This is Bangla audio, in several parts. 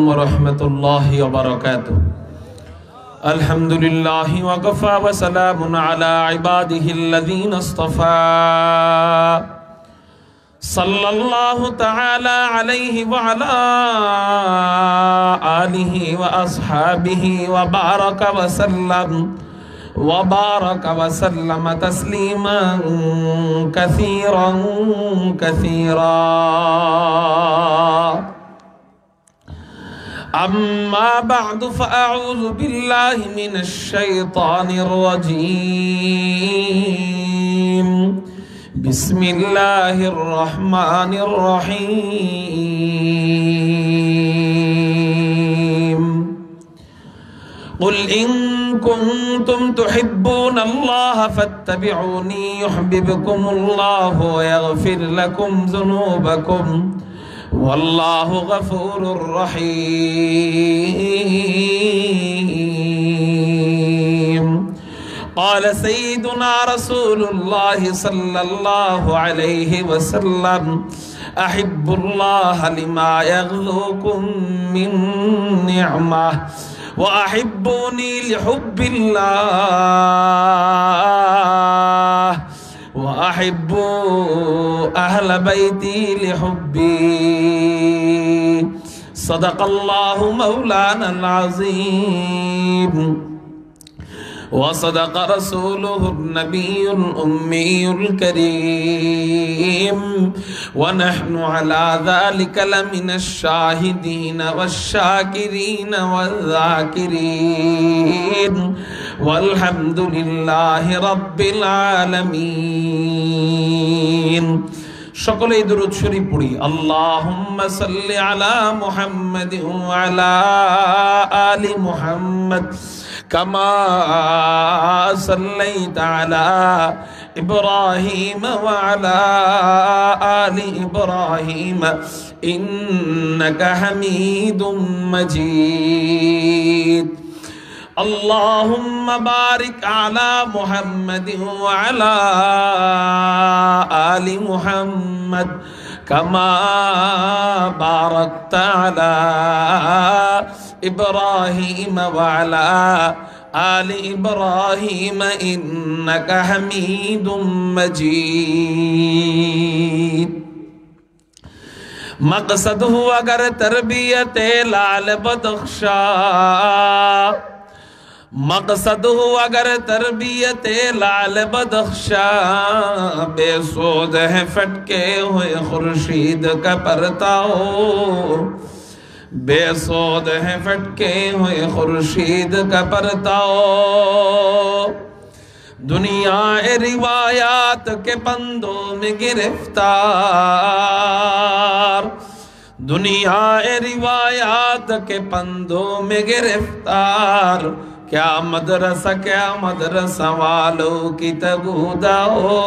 वरहमतुल्लाहि वबरकातुहू। अल्हम्दुलिल्लाहि वकफ़ा व सलामुन अला इबादिहिल्लज़ीना इस्तफ़ा। सल्लल्लाहु तआला अलैहि व अला आलिहि व अस्हाबिहि व बारक व सल्लम तस्लीमान कसीरन कसीरा। अम्मा बअदु फ़अऊज़ु बिल्लाहि मिनश शैतानिर रजीम। बिस्मिल्लाहिर रहमानिर रहीम। क़ुल इन कुन्तुम तुहिब्बूनल्लाह फत्तबिऊनी युहब्बिबकुमुल्लाहु व यग़फिर लकुम ज़ुनूबकुम वल्लाहु गफूरुर रहीम। क़ाल सय्यिदुना रसूलुल्लाहि सल्लल्लाहु अलैहि वसल्लम अहिब्बुल्लाह लिमा यग़्लूकुम मिन निअमह व अहिब्बूनी लिहुब्बिल्लाह व अहिब्बू अहल बैती लिहुब्बी। सदक़ल्लाहु मौलानल अज़ीम व सदक़ रसूलुहुन नबियुल उम्मियुल करीम व नहनु अला ज़ालिका लमिनश शाहिदीन वश्शाकिरीन वज़्ज़ाकिरीन वल्हम्दुलिल्लाहि रब्बिल आलमीन। সকলেই দুরূদ শরীফ পড়ি। আল্লাহুম্মা সাল্লি আলা মুহাম্মাদিন ওয়া আলা আলি মুহাম্মাদ কামা সাল্লাইতা আলা ইব্রাহিম ওয়া আলা আলি ইব্রাহিম ইন্নাকা হামিদুম মাজিদ। अल्लाहुम्मा बारिक आला मुहम्मदिन व अला आलि मुहम्मद कमा बारकता अला इब्राहीम व अला आलि इब्राहीम इन्नका हमीदुम मजीद। मकसद हो अगर तरबियत लाल बदख्शा, मकसद हो अगर तरबियत लाल बदख्शा, बेसोद है फटके हुए खुर्शीद का परता हो, बेसोद है फटके हुए खुर्शीद का परता हो। दुनिया ए रिवायात के पंदों में गिरफ्तार, दुनिया ए रिवायात के पंदों में गिरफ्तार। क्या मदरसा वालों की तगुदा हो,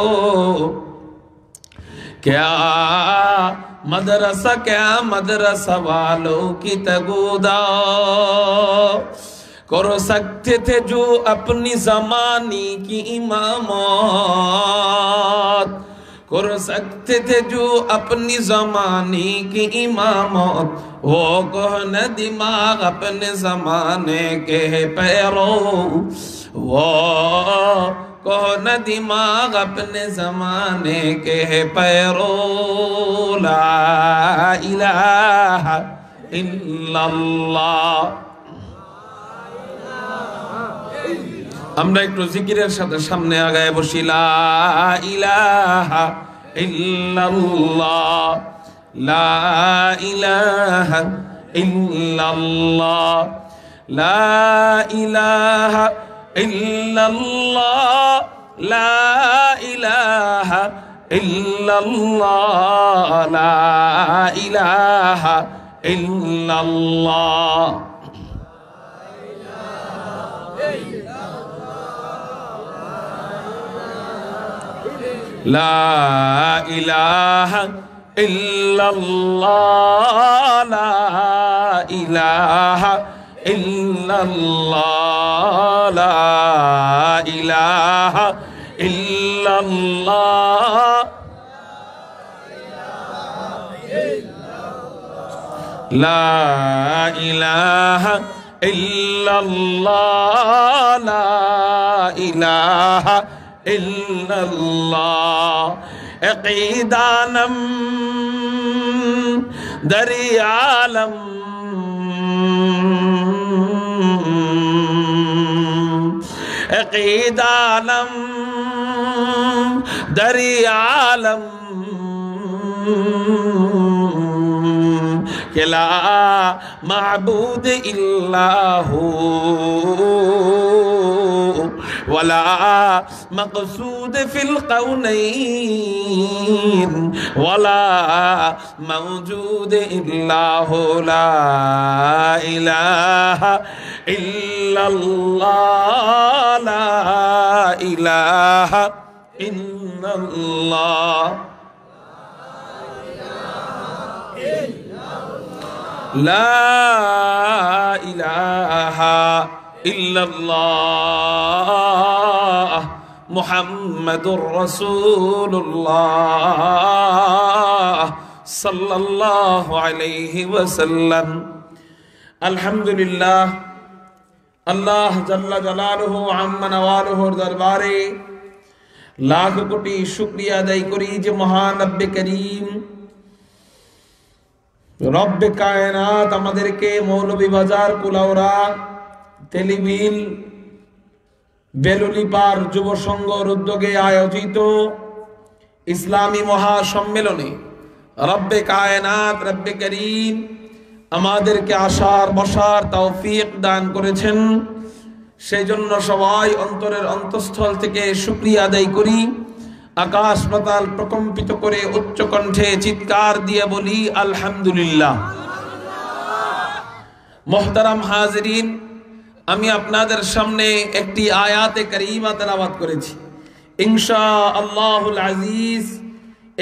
क्या मदरसा वालों की तगुदा कर सकते थे जो अपनी ज़मानी की इमामत, कर सकते थे जो अपनी ज़मानी की इमामत। वो कौन दिमाग अपने ज़माने के पैरों, वो कौन दिमाग अपने ज़माने के पैरों। ला इलाहा इल्लल्लाह। আমরা একটু জিকিরের সাথে সামনে আগায় বসি। লা ইলাহা ইল্লাল্লাহ, লা ইলাহা ইল্লাল্লাহ, লা ইলাহা ইল্লাল্লাহ, লা ইলাহা ইল্লাল্লাহ, লা ইলাহা ইল্লাল্লাহ। ला इलाहा इल्लल्लाह, ला इलाहा इल्लल्लाह, ला इलाहा इल्लल्लाह, ला ইল্লাল্লাহ লা ইলাহা ইল্লাল্লাহ আকিদানম দরিয়ালম আকিদালম দরিয়ালম کہ لا معبود الا ہو ولا مقصود في القونين ولا موجود الا هو لا اله الا الله لا اله الا الله لا إله إلا الله محمد رسول الله صلى الله عليه وسلم الحمد لله الله جل جلاله عم نواله দরবারে লাখ কোটি শুকরিয়া আদায় করি যে মহান রব্বে করিম রব্বে কায়নাত আমাদেরকে মৌলভীবাজার কুলাউড়া তেলিবিল বেলুলিপার যুব সংঘর উদ্যোগে আয়োজিত ইসলামী মহাসম্মেলনে রব্বে কায়নাত রব্বে করিম আমাদেরকে আসার বসার তৌফিক দান করেছেন। সেই জন্য সবাই অন্তরের অন্তঃস্থল থেকে শুকরিয়া আদায় করি। আকাশ পাতাল প্রকম্পিত করে উচ্চ কণ্ঠে চিৎকার দিয়ে বলি আলহামদুলিল্লাহ। মুহতারাম হাজিরিন, আমি আপনাদের সামনে একটি আয়াতে কারিমা তেলাওয়াত করেছি। ইনশাআল্লাহুল আজিজ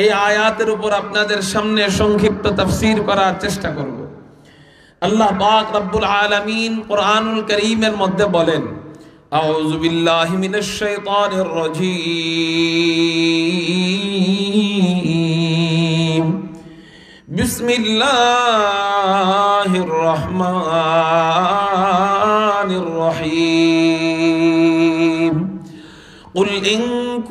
এই আয়াতের উপর আপনাদের সামনে সংক্ষিপ্ত তাফসীর করার চেষ্টা করব। আল্লাহ পাক রব্বুল আলামিন কোরআনুল কারীমের মধ্যে বলেন, আউযু বিল্লাহি মিনাশ শাইতানির রাজীম বিসমিল্লাহির রহমানির রহিম قل إن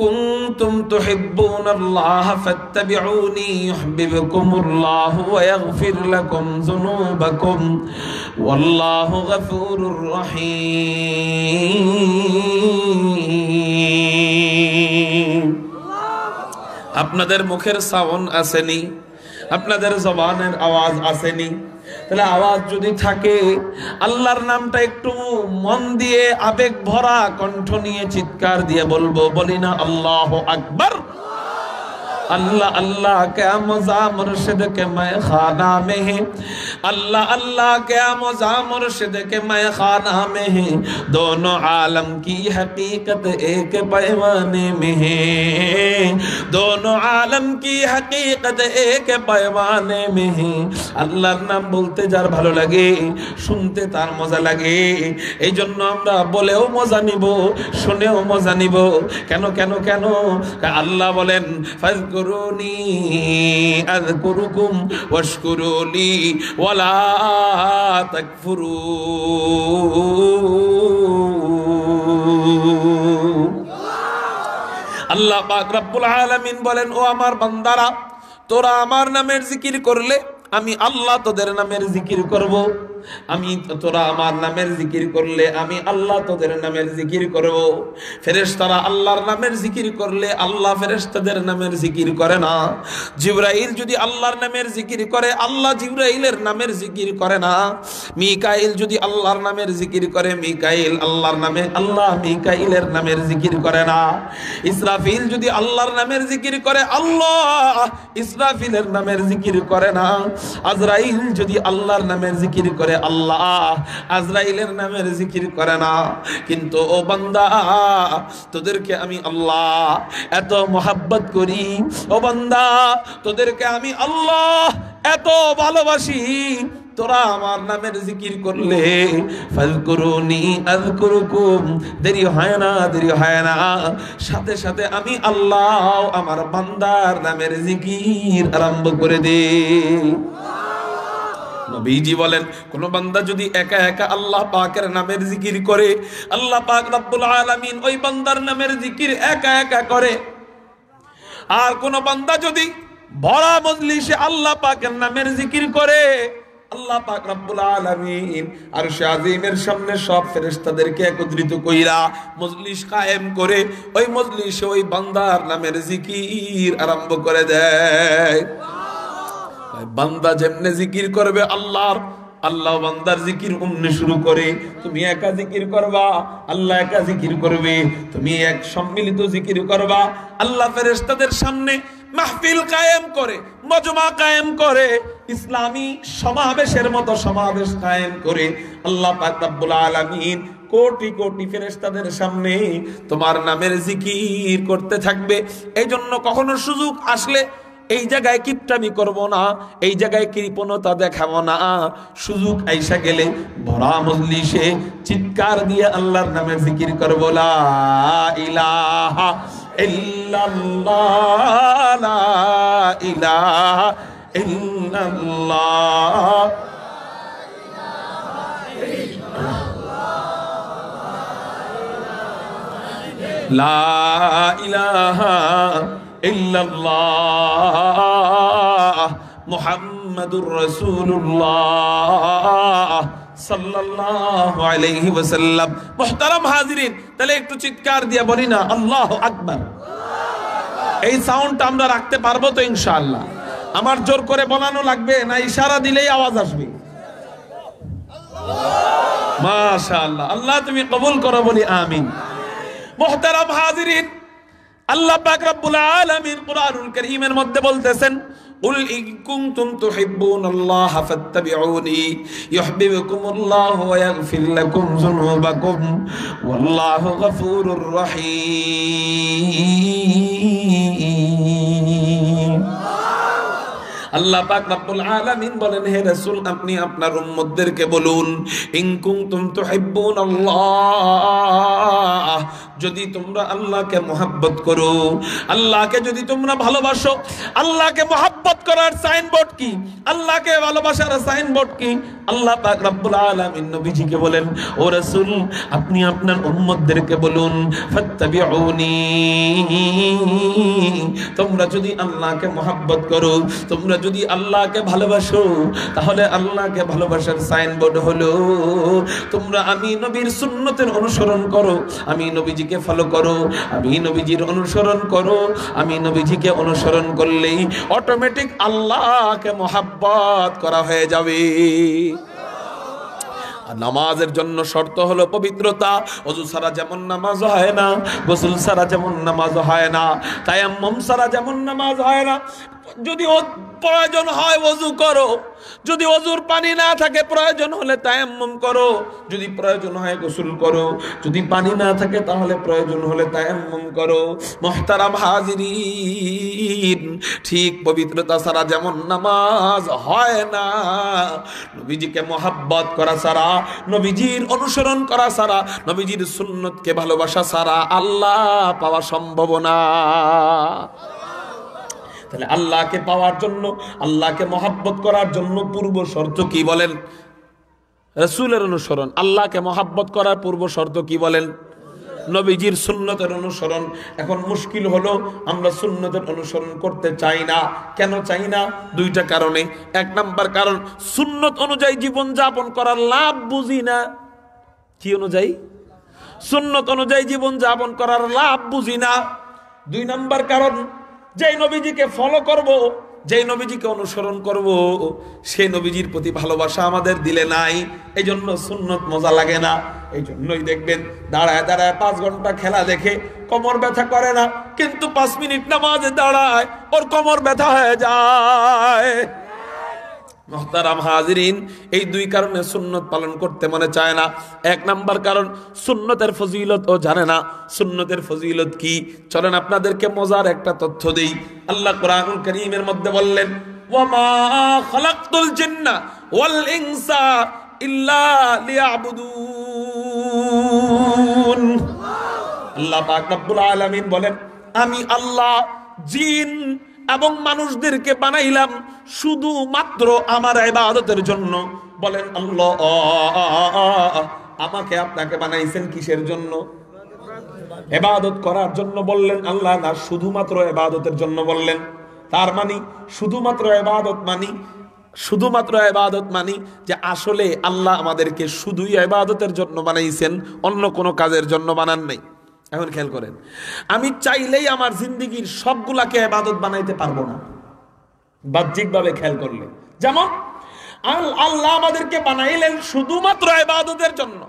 كنتم تحبون الله فاتبعوني يحببكم الله ويغفر لكم ذنوبكم والله غفور رحيم। আপনাদের মুখের সাউন্ড আসেনি, আপনাদের জবানের আওয়াজ আসেনি, তাহলে আওয়াজ যদি থাকে আল্লাহর নামটা একটু মন দিয়ে আবেগ ভরা কণ্ঠ নিয়ে চিৎকার দিয়ে বলবো, বলি না আল্লাহু আকবার। अल्लाह अल्लाह क्या मज़ा मुर्शिद के मैं खाना में है, अल्लाह अल्लाह क्या मज़ा मुर्शिद के मैं खाना में है, दोनों आलम की हकीकत एक पैमाने में है, दोनों आलम की हकीकत एक पैमाने में है। আল্লাহর নাম বলতে যার ভালো লাগে, শুনতে তার মজা লাগে, এই জন্য আমরা বলেও মজা নিব, শুনেও মজা নিব। কেন কেন কেন? আল্লাহ বলেন ফাযকুরুনি আযকুরুকুম ওয়াশকুরুলি ওয়ালা তাকফুরুন। আল্লাহ পাক রব্বুল আলামিন বলেন, ও আমার বান্দারা, তোরা আমার নামের জিকির করলে আমি আল্লাহ তোদের নামের জিকির করব। তোরা আমার নামের জিকির করলে আমি আল্লাহ তোদের নামের জিকির করব। ফেরেশতারা আল্লাহর নামের জিকির করলে আল্লাহ ফেরেশতাদের নামের জিকির করে না। জিবরাইল যদি আল্লাহর নামের জিকির করে আল্লাহ জিবরাইলের নামের জিকির করে না। মিকাইল যদি আল্লাহর নামের জিকির করে মিকাইল আল্লাহর নামে আল্লাহ মিকাইলের নামের জিকির করে না। ইসরাফিল যদি আল্লাহর নামের জিকির করে আল্লাহ ইসরাফিলের নামের জিকির করে না। আজরাইল যদি আল্লাহর নামের জিকির করে আল্লাহ আজরাইলের নামের জিকির করে না। কিন্তু ও বান্দা, তোদেরকে আমি আল্লাহ এত মোহাব্বত করি, ও বান্দা তোদেরকে আমি আল্লাহ এত ভালোবাসি, তোরা আমার নামের জিকির করলে ফাযকুরুনি আযকুরুকুম, দেরি হয় না, দেরি হয় না, সাথে সাথে আমি আল্লাহ আমার বান্দার নামের জিকির আরম্ভ করে দেই। নবীজি বলেন কোন বান্দা যদি একা একা আল্লাহ পাকের নামের জিকির করে, আল্লাহ পাক রব্বুল আলামিন ওই বান্দার নামের জিকির একা একা করে। আর কোন বান্দা যদি ভরা মজলিসে আল্লাহ পাকের নামের জিকির করে, আল্লাহ পাক রব্বুল আলামিন আরশে আজিমের সামনে সব ফেরেশতাদেরকে একত্রিত কইরা মজলিস কায়েম করে ওই মজলিসে ওই বান্দার নামের জিকির আরম্ভ করে দেয়। বান্দা যেমনে জিকির করবে আল্লাহর, আল্লাহ বান্দার জিকির অমনি শুরু করে। তুমি একা জিকির করবা, আল্লাহ একা জিকির করবে। তুমি এক সম্মিলিত জিকির করবা, আল্লাহ ফেরেশতাদের সামনে মাহফিল কায়েম করে, মজমা কায়েম করে, ইসলামী সমাবেশের মতো সমাবেশ কায়েম করে। আল্লাহ পাক রব্বুল আলামিন কোটি কোটি ফেরেশতাদের সামনে তোমার নামের জিকির করতে থাকবে। এই জন্য কখনো সুযোগ আসলে এই জায়গায় কিপটামি করব না, এই জায়গায় কৃপণতা দেখাবো না। সুযোগ আইসা গেলে ভরা মজলিসে চিৎকার দিয়ে আল্লাহর নামে জিকির করব, লা ইলাহা ইল্লাল্লাহ, লা ইলাহা ইল্লাল্লাহ, লা ইলাহা ইল্লাল্লাহ মুহাম্মাদুর রাসূলুল্লাহ সাল্লাল্লাহু আলাইহি ওয়াসাল্লাম। মুহতারাম হাজিরিন, তাহলে একটু চিৎকার দিয়ে বলি না আল্লাহু আকবার। এই সাউন্ডটা আমরা রাখতে পারবো তো ইনশাআল্লাহ? আমার জোর করে বলানো লাগবে না, ইশারা দিলেই আওয়াজ আসবে? মাশাআল্লাহ, আল্লাহ তুমি কবুল করো, বলি আমিন। মুহতারাম হাজিরিন, আল্লাহ পাক রব্বুল আলামিন কুরআনুল কারীমের মধ্যে বলতেছেন, কুল ইন কুনতুম তুহিব্বুনাল্লাহা ফাত্তাবিউনি ইউহিব্বুকুমুল্লাহু ওয়া ইয়াগফির লাকুম যুনুবাকুম ওয়াল্লাহু গফুরুর রহিম। আল্লাহ পাক রব্বুল আলামিন বলেন, হে রাসূল আপনি আপনার উম্মতদেরকে বলুন, ইন কুনতুম তুহিব্বুনাল্লাহ, যদি তোমরা আল্লাহকে মহব্বত করো, আল্লাহকে যদি তোমরা ভালোবাসো। আল্লাহকে মহব্বত করার সাইনবোর্ড কি? আল্লাহকে ভালোবাসার সাইনবোর্ড কি? আল্লাহ পাক রব্বুল আলামিন নবীজিকে বলেন, ও রাসূল আপনি আপনার উম্মতদেরকে বলুন, ফাত্তাবিউনি, তোমরা যদি আল্লাহকে মহব্বত করো, তোমরা যদি আল্লাহকে ভালোবাসো, তাহলে আল্লাহকে ভালোবাসার সাইনবোর্ড হলো তোমরা আমি নবীর সুন্নতের অনুসরণ করো, আমি নবীজিকে ফলো করো, আমি নবীজির অনুসরণ করো। আমি নবীজিকে অনুসরণ করলেই অটোমেটিক আল্লাহকে মহব্বত করা হয়ে যাবে। নামাজের জন্য শর্ত হলো পবিত্রতা। ওযু ছাড়া যেমন নামাজ হয় না, গোসল ছাড়া যেমন নামাজ হয় না, তায়াম্মুম ছাড়া যেমন নামাজ হয় না। যদি প্রয়োজন হয় ওযু করো, যদি ওযুর পানি না থাকে প্রয়োজন হলে তায়াম্মুম করো, যদি প্রয়োজন হয় গোসল করো, যদি পানি না থাকে তাহলে প্রয়োজন হলে তায়াম্মুম করো। মুহতারাম হাজিরিন, ঠিক পবিত্রতা ছাড়া যেমন নামাজ হয় না, নবীজিকে মহব্বত করা ছাড়া, নবীজির অনুসরণ করা ছাড়া, নবীজির সুন্নতকে ভালোবাসা ছাড়া আল্লাহ পাওয়া সম্ভব না। তাহলে আল্লাহকে পাওয়ার জন্য, আল্লাহকে মহব্বত করার জন্য পূর্ব শর্ত কি বলেন? রাসূলের অনুসরণ। আল্লাহকে মহব্বত করার পূর্ব শর্ত কি বলেন? নবীজির সুন্নতের অনুসরণ। এখন মুশকিল হলো আমরা সুন্নতের অনুসরণ করতে চাই না। কেন চাই না? দুইটা কারণে। এক নাম্বার কারণ, সুন্নত অনুযায়ী জীবন যাপন করার লাভ বুঝি না। কি অনুযায়ী? সুন্নত অনুযায়ী জীবন যাপন করার লাভ বুঝি না। দুই নাম্বার কারণ, যেই নবীজিকে ফলো করব, যেই নবীজিকে অনুসরণ করব, সেই নবীজির প্রতি ভালোবাসা আমাদের দিলে নাই। এই জন্য সুন্নত মজা লাগে না। এই জন্যই দেখবেন দাঁড়ায় দাঁড়ায় 5 ঘন্টা খেলা দেখে কোমর ব্যথা করে না, কিন্তু 5 মিনিট নামাজে দাঁড়ায় ওর কোমর ব্যথা হয়ে যায়। মুহতারাম হাজিরিন, এই দুই কারণে সুন্নত পালন করতে মনে চায় না। এক নাম্বার কারণ, সুন্নতের ফজিলত ও জানে না। সুন্নতের ফজিলত কি? চলেন আপনাদেরকে মজার একটা তথ্য দেই। আল্লাহ কুরআনুল কারীমের মধ্যে বললেন, ওয়া মা খালাকতুল জিন্না ওয়াল ইনসা ইল্লা লিয়াবুদুন। আল্লাহ পাক রব্বুল আলামিন বলেন, আমি আল্লাহ জিন এবং মানুষদেরকে বানাইলাম শুধুমাত্র আমার ইবাদতের জন্য। বলেন আল্লাহ, আমাকে আপনাকে বানাইছেন কিসের জন্য? ইবাদত করার জন্য বললেন আল্লাহ, না শুধুমাত্র ইবাদতের জন্য বললেন? তার মানে শুধুমাত্র ইবাদত মানি যে আসলে আল্লাহ আমাদেরকে শুধুই ইবাদতের জন্য বানাইছেন, অন্য কোনো কাজের জন্য বানান নাই। এখন খেয়াল করেন, আমি চাইলেই আমার জিন্দেগির সবগুলাকে ইবাদত বানাইতে পারবো না বাহ্যিকভাবে খেয়াল করলে। যেমন আল্লাহ আমাদেরকে বানাইলেন শুধুমাত্র ইবাদতের জন্য,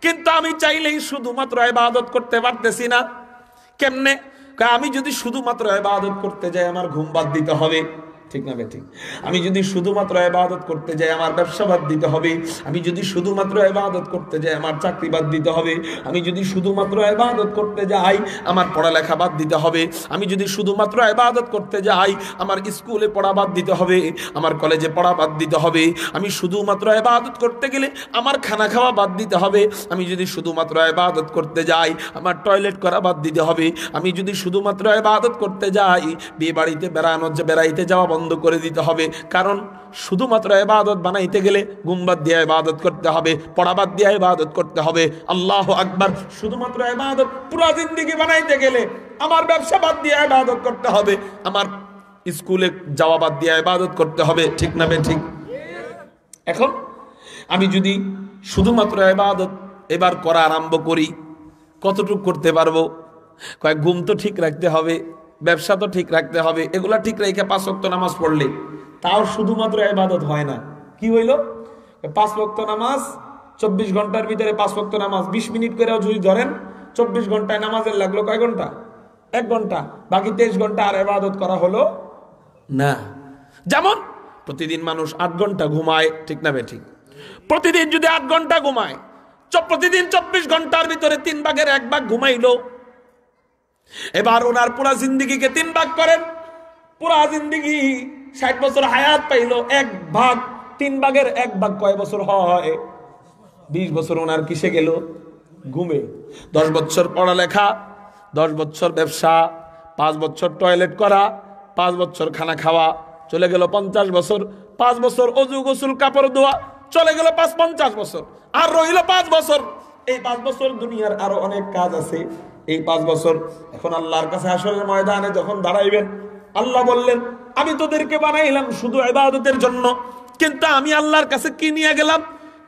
কিন্তু আমি চাইলেই শুধুমাত্র ইবাদত করতে পারতেছি না। কেমনে? আমি যদি শুধুমাত্র ইবাদত করতে যাই আমার ঘুম বাদ দিতে হবে, ঠিক না বেঠিক? আমি যদি শুধুমাত্র ইবাদত করতে যাই আমার ব্যবসা বাদ দিতে হবে, আমি যদি শুধুমাত্র ইবাদত করতে যাই আমার চাকরি বাদ দিতে হবে, আমি যদি শুধুমাত্র ইবাদত করতে যাই আমার পড়ালেখা বাদ দিতে হবে, আমি যদি শুধুমাত্র ইবাদত করতে যাই আমার স্কুলে পড়া বাদ দিতে হবে, আমার কলেজে পড়া বাদ দিতে হবে, আমি শুধুমাত্র ইবাদত করতে গেলে আমার খানা খাওয়া বাদ দিতে হবে, আমি যদি শুধুমাত্র ইবাদত করতে যাই আমার টয়লেট করা বাদ দিতে হবে, আমি যদি শুধুমাত্র ইবাদত করতে যাই বিয়ে বাড়িতে বেড়াইতে যাওয়া বন্ধ করে দিতে হবে। কারণ শুধুমাত্র ইবাদত বানাইতে গেলে ঘুম বাদ দিয়ে ইবাদত করতে হবে, পড়া বাদ দিয়ে ইবাদত করতে হবে। আল্লাহু আকবার। শুধুমাত্র ইবাদত পুরো জিন্দেগি বানাইতে গেলে আমার ব্যবসা বাদ দিয়ে ইবাদত করতে হবে, আমার স্কুলে যাওয়া বাদ দিয়ে ইবাদত করতে হবে, ঠিক না ঠিক? এখন আমি যদি শুধুমাত্র ইবাদত এবার করা আরম্ভ করি, কতটুকু করতে পারবো? কয়েক ঘুম তো ঠিক রাখতে হবে, ব্যবসা তো ঠিক রাখতে হবে, এগুলা ঠিক রেখে 5 ওয়াক্ত নামাজ পড়লে তাও শুধুমাত্র ইবাদত হয় না। কি হইল? 5 ওয়াক্ত নামাজ 24 ঘন্টার ভিতরে 5 ওয়াক্ত নামাজ 20 মিনিট করেও যদি ধরেন 24 ঘন্টায় নামাজের লাগলো কয় ঘন্টা? 1 ঘন্টা। বাকি 23 ঘন্টা আর ইবাদত করা হলো না। যেমন প্রতিদিন মানুষ 8 ঘন্টা ঘুমায়, ঠিক না ঠিক? প্রতিদিন যদি 8 ঘন্টা ঘুমায়, প্রতিদিন 24 ঘন্টার ভিতরে 3 ভাগের 1 ভাগ ঘুমাইলো। এবার ওনার পুরা জিন্দেগিকে 3 ভাগ করেন, পুরা জিন্দেগি 60 বছর হায়াত পাইলো, 1 ভাগ 3 ভাগের 1 ভাগ কয় বছর হয়? 20 বছর ওনার কিসে গেল? ঘুমে। 10 বছর পড়ালেখা, 10 বছর ব্যবসা, 5 বছর টয়লেট করা, 5 বছর খানা খাওয়া, চলে গেল 50 বছর। 5 বছর অজু গোসল কাপড় ধোয়া, চলে গেল 50 বছর। আর রইল 5 বছর। এই 5 বছর দুনিয়ার আরো অনেক কাজ আছে। এই 5 বছর এখন আল্লাহর কাছে হাসরের ময়দানে যখন দাঁড়াইবেন, আল্লাহ বললেন আমি তোদেরকে বানাইলাম শুধু ইবাদতের জন্য, কিন্তু আমি আল্লাহর কাছে কি নিয়ে গেলাম?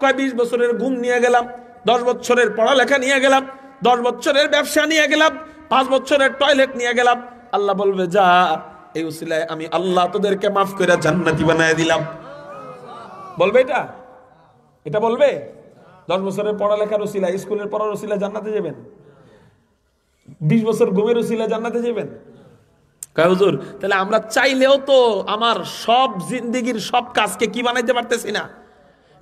কয় 20 বছরের ঘুম নিয়ে গেলাম, 10 বছরের পড়ালেখা নিয়ে গেলাম, 10 বছরের ব্যবসা নিয়ে গেলাম, 5 বছরের টয়লেট নিয়ে গেলাম। আল্লাহ বলবে যা, এই উসিলায় আমি আল্লাহ তোদেরকে মাফ করে জান্নাতি বানায় দিলাম। বলবে এটা বলবে? 10 বছরের পড়ালেখার উসিলায়, স্কুলের পড়ার উসিলায় জান্নাতে যাবেন? 20 বছর ঘুমের উসিলায় জান্নাতে যাবেন? কয় হুজুর তাহলে আমরা চাইলেও তো আমার সব জিন্দেগির সব কাজকে কি বানাইতে পারতেছি না?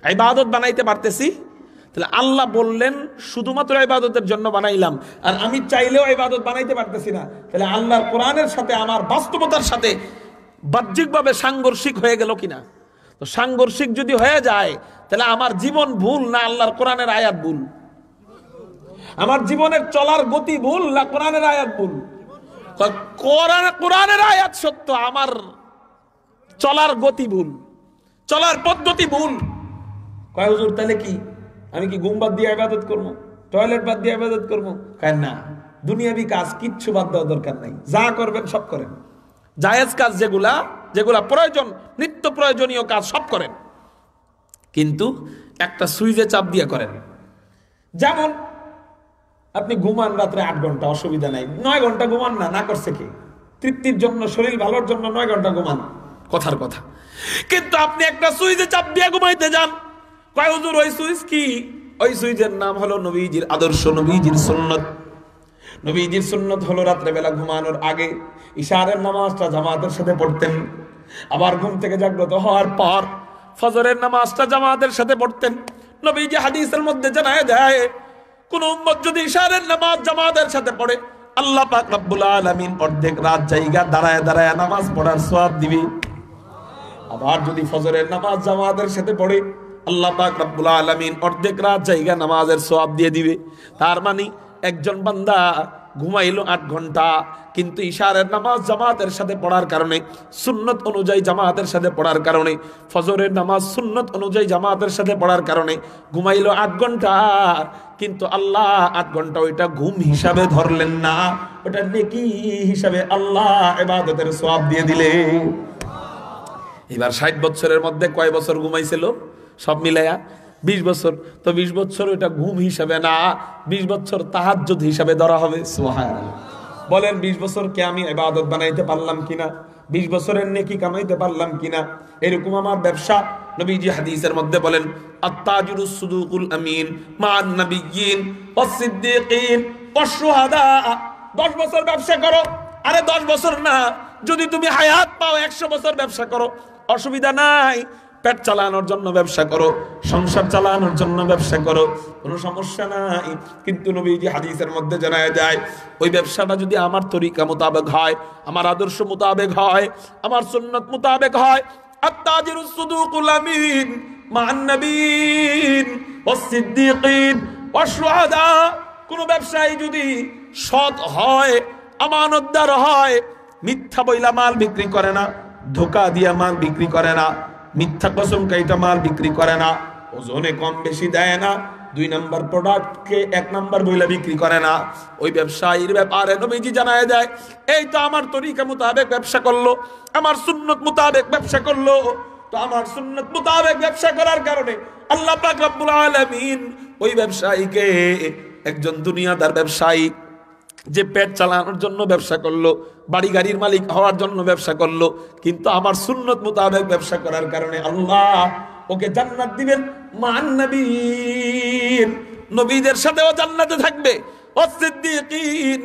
ইবাদত বানাইতে পারতেছি। তাহলে আল্লাহ বললেন শুধুমাত্র ইবাদতের জন্য বানাইলাম, আর আমি চাইলেও ইবাদত বানাইতে পারতেছি না। তাহলে আল্লাহর কোরআনের সাথে আমার বাস্তবতার সাথে বাহ্যিকভাবে সাংঘর্ষিক হয়ে গেল কিনা? তো সাংঘর্ষিক যদি হয়ে যায় তাহলে আমার জীবন ভুল না আল্লাহর কোরআনের আয়াত ভুল? আমার জীবনের চলার গতি ভুল না কোরআনের আয়াত ভুল? কোরআনের আয়াত সত্য, আমার চলার গতি ভুল, চলার পদ্ধতি ভুল। কয় হুজুর তাহলে কি আমি কি ঘুম বাদ দিয়ে ইবাদত করবো, টয়লেট বাদ দিয়ে ইবাদত করবো? কয় না, দুনিয়াবি কাজ কিচ্ছু বাদ দেওয়ার দরকার নাই, যা করবেন সব করেন। জায়েজ কাজ যেগুলা প্রয়োজন, নিত্য প্রয়োজনীয় কাজ সব করেন, কিন্তু একটা সুইচে চাপ দিয়ে করেন। যেমন আপনি ঘুমান রাত্রে 8 ঘন্টা, অসুবিধা নাই। 9 ঘন্টা ঘুমান না, না করছে কি? তৃপ্তির জন্য, শরীর ভালোর জন্য 9 ঘন্টা ঘুমান, কথার কথা। কিন্তু আপনি একটা সুইচে চাপ দিয়ে ঘুমাইতে যান, কয় হুজুর ওই সুইচ কি? ওই সুইচের নাম হলো নবীজির আদর্শ, নবীজির সুন্নত। নবীজির সুন্নত হলো রাত্রেবেলা ঘুমানোর আগে ইশারের নামাজটা জামাতের সাথে পড়তেন, আবার ঘুম থেকে জাগ্রত হওয়ার পর ফজরের নামাজটা জামাতের সাথে পড়তেন। নবীজি হাদিসের মধ্যে জানায় দেয় কোন উম্মত যদি ইশারের নামাজ জামাতের সাথে পড়ে, আল্লাহ পাক রব্বুল আলামিন অর্ধেক রাত জায়গা দাঁড়ায় দাঁড়ায় নামাজ পড়ার সওয়াব দিবে। আবার যদি ফজরের নামাজ জামাতের সাথে পড়ে, আল্লাহ পাক রব্বুল আলামিন অর্ধেক রাত জায়গা নামাজের সওয়াব দিয়ে দিবে। তার মানে একজন বান্দা ঘুমাইলো 8 ঘন্টা, কিন্তু ইশারের নামাজ জামাতের সাথে পড়ার কারণে, সুন্নত অনুযায়ী জামাতের সাথে পড়ার কারণে, ফজরের নামাজ সুন্নত অনুযায়ী জামাতের সাথে পড়ার কারণে ঘুমাইলো 8 ঘন্টা, কিন্তু আল্লাহ 8 ঘন্টা ওইটা ঘুম হিসাবে ধরলেন না, ওটা নেকি হিসাবে আল্লাহ ইবাদতের সওয়াব দিয়ে দিলেন। এবার 60 বছরের মধ্যে কয় বছর ঘুমাইছিল সব মিলাইয়া? 20 বছর। তো 20 বছর ওটা ঘুম হিসাবে না, 20 বছর তাহাজ্জুদ হিসাবে ধরা হবে। সুবহানাল্লাহ। বলেন 20 বছরকে আমি ইবাদত বানাইতে পারলাম কিনা, 20 বছরের নেকি কামাইতে পারলাম কিনা? এরকম আমার ব্যবসা। নবীজি হাদিসের মধ্যে বলেন, আত-তাজিরুস সুদুকুল আমিন মা'আন নাবিয়্যিন ওয়াস সিদ্দীকিন ওয়াশ শুহাদা। 10 বছর ব্যবসা করো। আরে 10 বছর না, যদি তুমি হায়াত পাও 100 বছর ব্যবসা করো, অসুবিধা নাই। পেট চালানোর জন্য ব্যবসা করো, সংসার চালানোর জন্য ব্যবসা করো, কোনো সমস্যা নাই। কিন্তু নবীজি হাদিসের মধ্যে জানায় যায়, ওই ব্যবসাটা যদি আমার তরিকা মোতাবেক হয়, আমার আদর্শ মোতাবেক হয়, আমার সুন্নত মোতাবেক হয়, আত-তাজিরুস সুদুকুল আমিন মা'আন নাবিয়্যিন ওয়াস সিদ্দীকিন ওয়াশ শুহাদা। কোন ব্যবসায়ী যদি সৎ হয়, আমানতদার হয়, মিথ্যা বইলা মাল বিক্রি করে না, ধোঁকা দিয়া মাল বিক্রি করে না, মিথ্যা কসম কাইটা মাল বিক্রি করে না, ওজনে কম বেশি দেয় না, 2 নাম্বার প্রোডাক্টকে 1 নাম্বার বইলা বিক্রি করে না, ওই ব্যবসায়ীর ব্যাপারে নবীজি জানায় যায়, এই তো আমার তরিকা মোতাবেক ব্যবসা করলো, আমার সুন্নত মোতাবেক ব্যবসা করলো। তো আমার সুন্নত মোতাবেক ব্যবসা করার কারণে আল্লাহ পাক রব্বুল আলামিন ওই ব্যবসায়ীকে, একজন দুনিয়াদার ব্যবসায়ী যে পেট চালানোর জন্য ব্যবসা করলো, বাড়ি গাড়ির মালিক হওয়ার জন্য ব্যবসা করলো, কিন্তু আমার সুন্নত মোতাবেক ব্যবসা করার কারণে আল্লাহ ওকে জান্নাত দিবেন। মান নবীন, নবীদের সাথেও জান্নাতে থাকবে, ও সিদ্দীকিন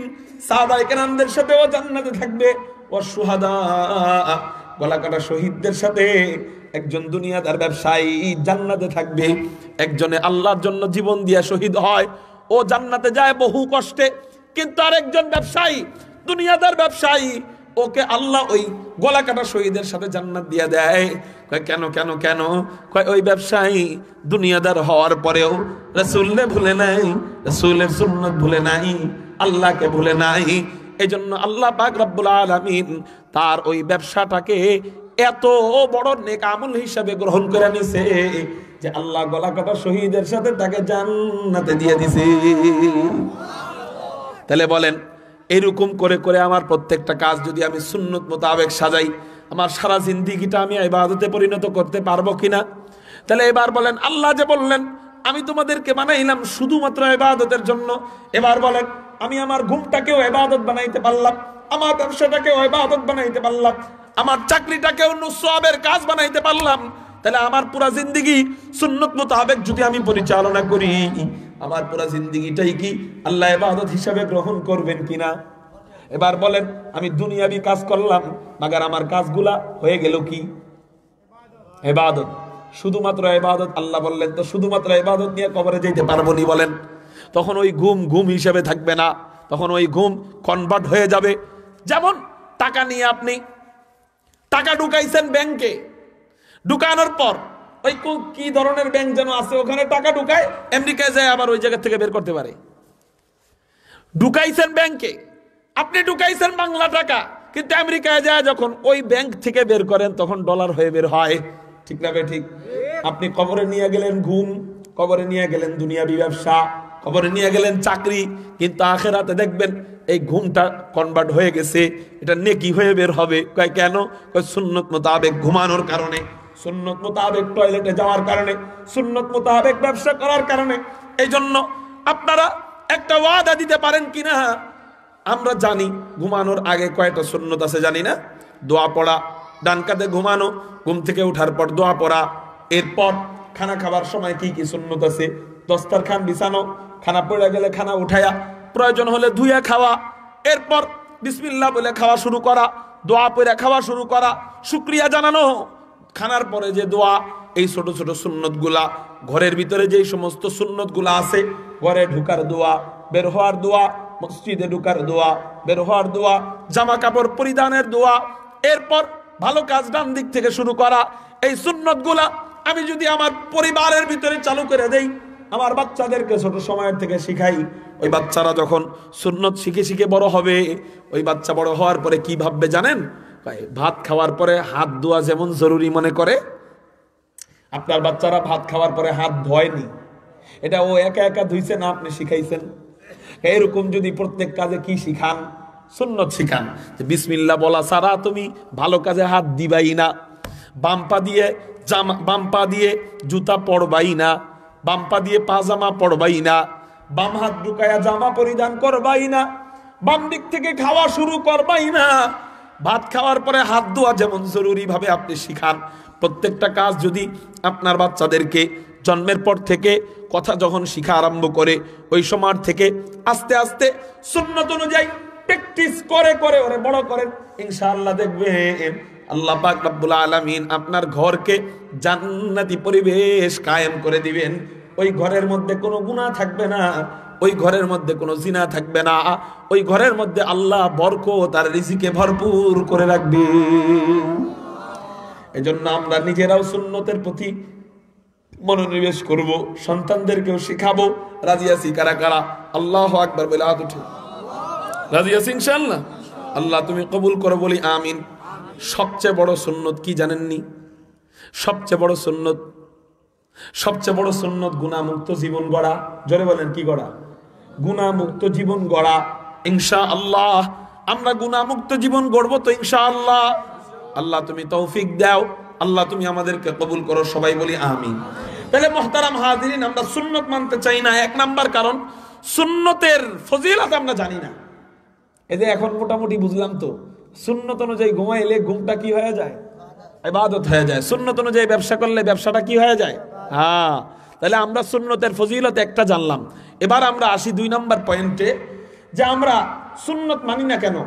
সাহাবায়ে কেরামদের সাথেও জান্নাতে থাকবে, ও শুহাদা গলা কাটা শহীদদের সাথে একজন দুনিয়াদার ব্যবসায়ী জান্নাতে থাকবে। একজনে আল্লাহর জন্য জীবন দিয়া শহীদ হয়, ও জান্নাতে যায় বহু কষ্টে। কিন্তু আরেকজন ব্যবসায়ী, দুনিয়াদার ব্যবসায়ী, ওকে আল্লাহ ওই গলা কাটা শহীদের সাথে জান্নাত দিয়ে দেয়। কয় কেন কেন কেন? কয় ওই ব্যবসায়ী দুনিয়াদার হওয়ার পরেও রাসূলকে ভুলে নাই, রাসূলের সুন্নাত ভুলে নাই, আল্লাহকে ভুলে নাই। এজন্য আল্লাহ পাক রব্বুল আলামিন তার ওই ব্যবসাটাকে এত বড় নেক আমল হিসাবে গ্রহণ করে নিছে যে আল্লাহ গলা কাটা শহীদের সাথে তাকে জান্নাতে দিয়ে দিছে। তাহলে বলেন, এরকম করে করে আমার প্রত্যেকটা কাজ যদি আমি সুন্নত মোতাবেক সাজাই, আমার সারা জিন্দেগিটা আমি ইবাদতে পরিণত করতে পারবো কিনা? তাহলে এবার বলেন, আল্লাহ যে বললেন আমি তোমাদেরকে বানাইলাম শুধুমাত্র ইবাদতের জন্য, এবার বলেন আমি আমার ঘুমটাকেও ইবাদত বানাইতে পারলাম, আমার ব্যবসাটাকেও ইবাদত বানাইতে পারলাম, আমার চাকরিটাকেও সওয়াবের কাজ বানাইতে পারলাম, তাহলে আমার পুরা জিন্দেগি সুন্নত মোতাবেক যদি আমি পরিচালনা করি, আমার পুরা জিন্দেগিটাই কি আল্লাহ ইবাদত হিসাবে গ্রহণ করবেন কিনা? এবার বলেন, আমি দুনিয়াবি কাজ করলাম, মাগার আমার কাজগুলা হয়ে গেল কি? ইবাদত, শুধুমাত্র ইবাদত। আল্লাহ বললেন তো শুধুমাত্র ইবাদত নিয়ে কবরে যেতে পারবো নি? বলেন, তখন ওই ঘুম ঘুম হিসেবে থাকবে না, তখন ওই ঘুম কনভার্ট হয়ে যাবে। যেমন টাকা নিয়ে আপনি টাকা ঢুকাইছেন ব্যাংকে, ঢুকানোর পর ওই কি ধরনের ব্যাংক যেন আছে, ওখানে টাকা ঢুকায়, আমেরিকায় যায় আবার ওই জায়গা থেকে বের করতে পারে। ঢুকাইছেন ব্যাংকে, আপনি ঢুকাইছেন বাংলা টাকা, কিন্তু আমেরিকায় যায় যখন ওই ব্যাংক থেকে বের করেন তখন ডলার হয়ে বের হয়। ঠিক না? ঠিক। আপনি কবরে নিয়ে গেলেন ঘুম, কবরে নিয়ে গেলেন দুনিয়াবি ব্যবসা, কবরে নিয়ে গেলেন চাকরি, কিন্তু আখেরাতে দেখবেন এই ঘুমটা কনভার্ট হয়ে গেছে, এটা নেকি হয়ে বের হবে। কয় কেন? কয় সুন্নত মোতাবেক ঘুমানোর কারণে, সুন্নত মোতাবেক টয়লেটে যাওয়ার কারণে, সুন্নত মোতাবেক ব্যবসা করার কারণে। এই জন্য আপনারা একটা ওয়াদা দিতে পারেন কিনা? আমরা জানি ঘুমানোর আগে কয়টা সুন্নত আছে জানি না? দোয়া পড়া, ডান কাঁধে ঘুমানো, ঘুম থেকে ওঠার পর দোয়া পড়া, এরপর খানা খাবার সময় কি কি সুন্নত আছে, দস্তরখান বিছানো, খানা পড়ে গেলে খানা উঠায়া, প্রয়োজন হলে ধুয়ে খাওয়া, এরপর বিসমিল্লাহ বলে খাওয়া শুরু করা, দোয়া পড়ে খাওয়া শুরু করা, শুকরিয়া জানানো, খানার পরে যে দোয়া, এই ছোট ছোট সুন্নতগুলা, ঘরের ভিতরে যেই সমস্ত সুন্নতগুলা আছে, ঘরে ঢুকার দোয়া, বের হওয়ার দোয়া, মসজিদে ঢুকার দোয়া, বের হওয়ার দোয়া, জামা কাপড় পরিধানের দোয়া, এরপর ভালো কাজ ডান দিক থেকে শুরু করা, এই সুন্নতগুলা আমি যদি আমার পরিবারের ভিতরে চালু করে দেই, আমার বাচ্চাদেরকে ছোট সময়ের থেকে শিখাই, ওই বাচ্চারা যখন সুন্নত শিখে শিখে বড় হবে, ওই বাচ্চা বড় হওয়ার পরে কি ভাববে জানেন? ভাত খাওয়ার পরে হাত ধোয়া যেমন জরুরি মনে করে, আপনার বাচ্চারা ভাত খাওয়ার পরে হাত ধোয়নি, এটা ও একা একা ধুইছে না, আপনি শিখাইছেন। এরকম যদি প্রত্যেক কাজে কি শিখান? সুন্নত শিখান, যে বিসমিল্লাহ বলা ছাড়া তুমি ভালো কাজে হাত দিবাই না, বাম পা দিয়ে জুতা পরবাই না, বাম পা দিয়ে পাজামা পরবাই না, বাম হাত ঢুকায়া জামা পরিধান করবাই না, বাম দিক থেকে খাওয়া শুরু করবাই না। ভাত খাওয়ার পরে হাত ধোয়া যেমন জরুরি ভাবে আপনি শিখান, প্রত্যেকটা কাজ যদি আপনার বাচ্চাদেরকে জন্মের পর থেকে কথা যখন শিখা আরম্ভ করে, ওই সময় থেকে আস্তে আস্তে সুন্নত অনুযায়ী প্র্যাকটিস করে করে ওরে বড় করেন, ইনশাআল্লাহ দেখবেন আল্লাহ পাক রব্বুল আলামিন আপনার ঘরকে জান্নাতি পরিবেশ কায়েম করে দিবেন। ওই ঘরের মধ্যে কোনো গুনাহ থাকবে না, ওই ঘরের মধ্যে কোনো জিনা থাকবে না, ওই ঘরের মধ্যে আল্লাহ বরকত আর রিজিকে ভরপুর করে রাখবে। এজন্য আমরা নিজেরাও সুন্নতের প্রতি মনোনিবেশ করব, সন্তানদেরকেও শিখাবো। রাজি আছি কারা কারা? আল্লাহু আকবার বলে হাত উঠে রাজি আছি ইনশাআল্লাহ। আল্লাহ তুমি কবুল করো, বলি আমিন। সবচেয়ে বড় সুন্নত কি জানেননি? সবচেয়ে বড় সুন্নত গুনাহমুক্ত জীবন গড়া। জোরে বলেন, কি গড়া? গুনাহমুক্ত জীবন গড়া। ইনশাআল্লাহ আমরা গুনাহমুক্ত জীবন গড়বো তো ইনশাআল্লাহ। আল্লাহ তুমি তৌফিক দাও, আল্লাহ তুমি আমাদেরকে কবুল করো, সবাই বলি আমিন। তাহলে মুহতারাম হাজিরিন, আমরা সুন্নত মানতে চাই না, এক নাম্বার কারণ সুন্নতের ফজিলত আমরা জানি না। এই যে এখন মোটামুটি বুঝলাম তো, সুন্নত অনুযায়ী ঘুমাইলে ঘুমটা কি হয়ে যায়? ইবাদত হয়ে যায়। সুন্নত অনুযায়ী ব্যবসা করলে ব্যবসাটা কি হয়ে যায়? হ্যাঁ। তাহলে আমরা সুন্নতের ফজিলত একটা জানলাম। এবার আমরা আসি 2 নাম্বার পয়েন্টে, যে আমরা সুন্নত মানি না কেন?